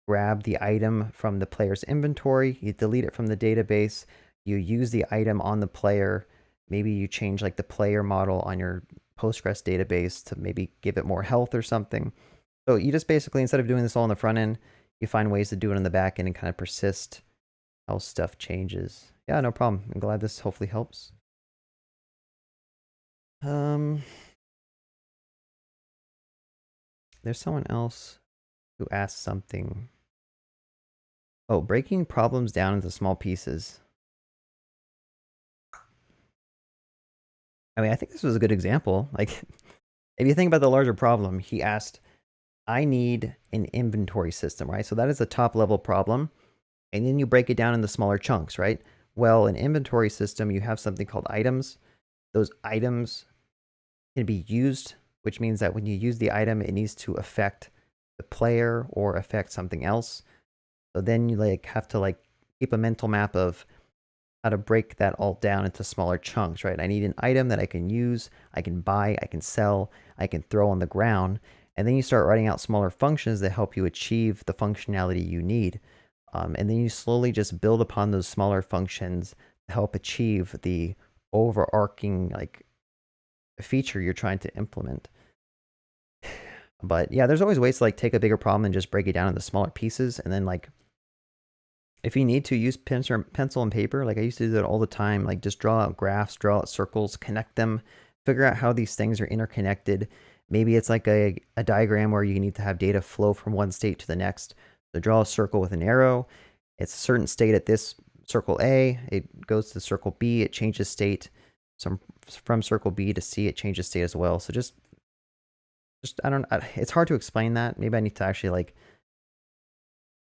grab the item from the player's inventory, you delete it from the database, you use the item on the player, maybe you change like the player model on your Postgres database to maybe give it more health or something. So you just basically, instead of doing this all on the front end, you find ways to do it on the back end and kind of persist how stuff changes. Yeah, no problem. I'm glad this hopefully helps. There's someone else who asked something. Oh, breaking problems down into small pieces. I mean, I think this was a good example. Like, if you think about the larger problem, he asked, I need an inventory system, right? So that is the top level problem. And then you break it down into smaller chunks, right? Well, an inventory system, you have something called items. Those items can be used, which means that when you use the item, it needs to affect the player or affect something else. So then you like have to like keep a mental map of how to break that all down into smaller chunks, right? I need an item that I can use, I can buy, I can sell, I can throw on the ground. And then you start writing out smaller functions that help you achieve the functionality you need. And then you slowly just build upon those smaller functions to help achieve the overarching like feature you're trying to implement. But yeah, there's always ways to like take a bigger problem and just break it down into smaller pieces. And then like, if you need to use pencil and paper, like I used to do that all the time, like just draw out graphs, draw out circles, connect them, figure out how these things are interconnected. Maybe it's like a diagram where you need to have data flow from one state to the next. So draw a circle with an arrow. It's a certain state at this circle A. It goes to circle B. It changes state. So from circle B to C, it changes state as well. So just it's hard to explain that. Maybe I need to actually like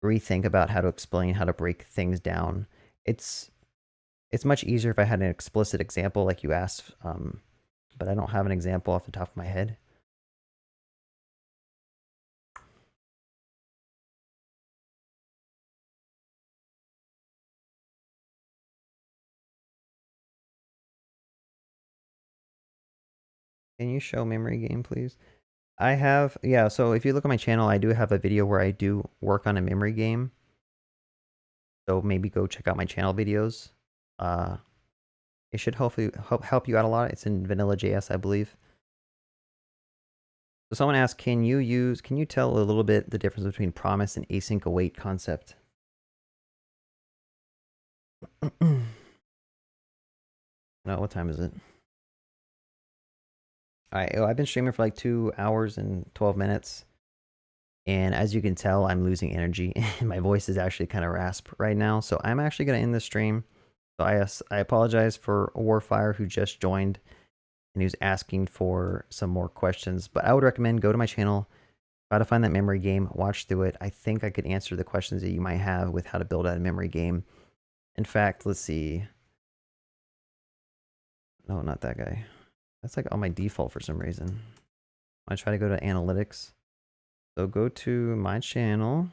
rethink about how to explain how to break things down. It's much easier if I had an explicit example like you asked, but I don't have an example off the top of my head. Can you show memory game, please? I have, yeah, so if you look at my channel, I do have a video where I do work on a memory game. So maybe go check out my channel videos. It should hopefully help you out a lot. It's in vanilla.js, I believe. So someone asked, can you tell a little bit the difference between promise and async await concept? No, what time is it? I've been streaming for like 2 hours and 12 minutes. And as you can tell, I'm losing energy. My voice is actually kind of rasp right now. So I'm actually going to end the stream. So I apologize for Warfire who just joined and who's asking for some more questions. But I would recommend go to my channel, try to find that memory game, watch through it. I think I could answer the questions that you might have with how to build out a memory game. In fact, let's see. No, not that guy. That's like on my default for some reason. I try to go to analytics. So go to my channel,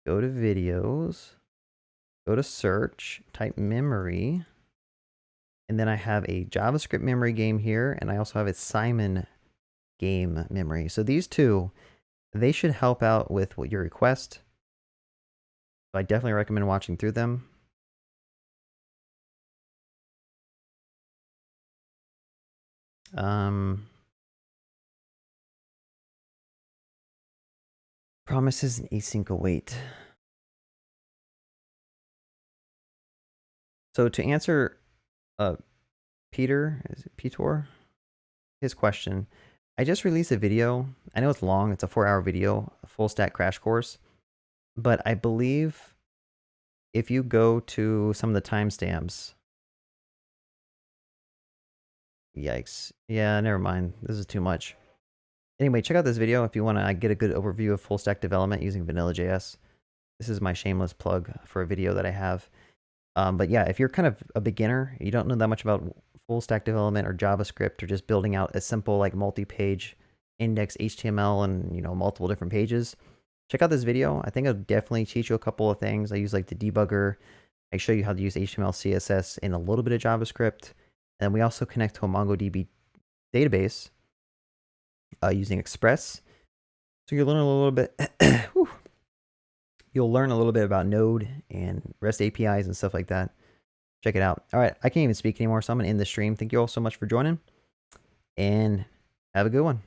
go to videos, go to search, type memory, and then I have a JavaScript memory game here, and I also have a Simon game memory. So these two, they should help out with what your request. So I definitely recommend watching through them. Promises and async await. So to answer Peter, is it Peter? His question, I just released a video. I know it's long, it's a 4-hour video, a full stack crash course. But I believe if you go to some of the timestamps, yikes. Yeah, never mind. This is too much. Anyway, check out this video if you want to get a good overview of full stack development using vanilla.js. This is my shameless plug for a video that I have. But yeah, if you're kind of a beginner, you don't know that much about full stack development or JavaScript or just building out a simple like multi-page index HTML and multiple different pages, check out this video. I think it'll definitely teach you a couple of things. I use like the debugger. I show you how to use HTML, CSS, and a little bit of JavaScript. And we also connect to a MongoDB database using Express. So you'll learn a little bit. You'll learn a little bit about Node and REST APIs and stuff like that. Check it out. All right, I can't even speak anymore, so I'm going to end the stream. Thank you all so much for joining, and have a good one.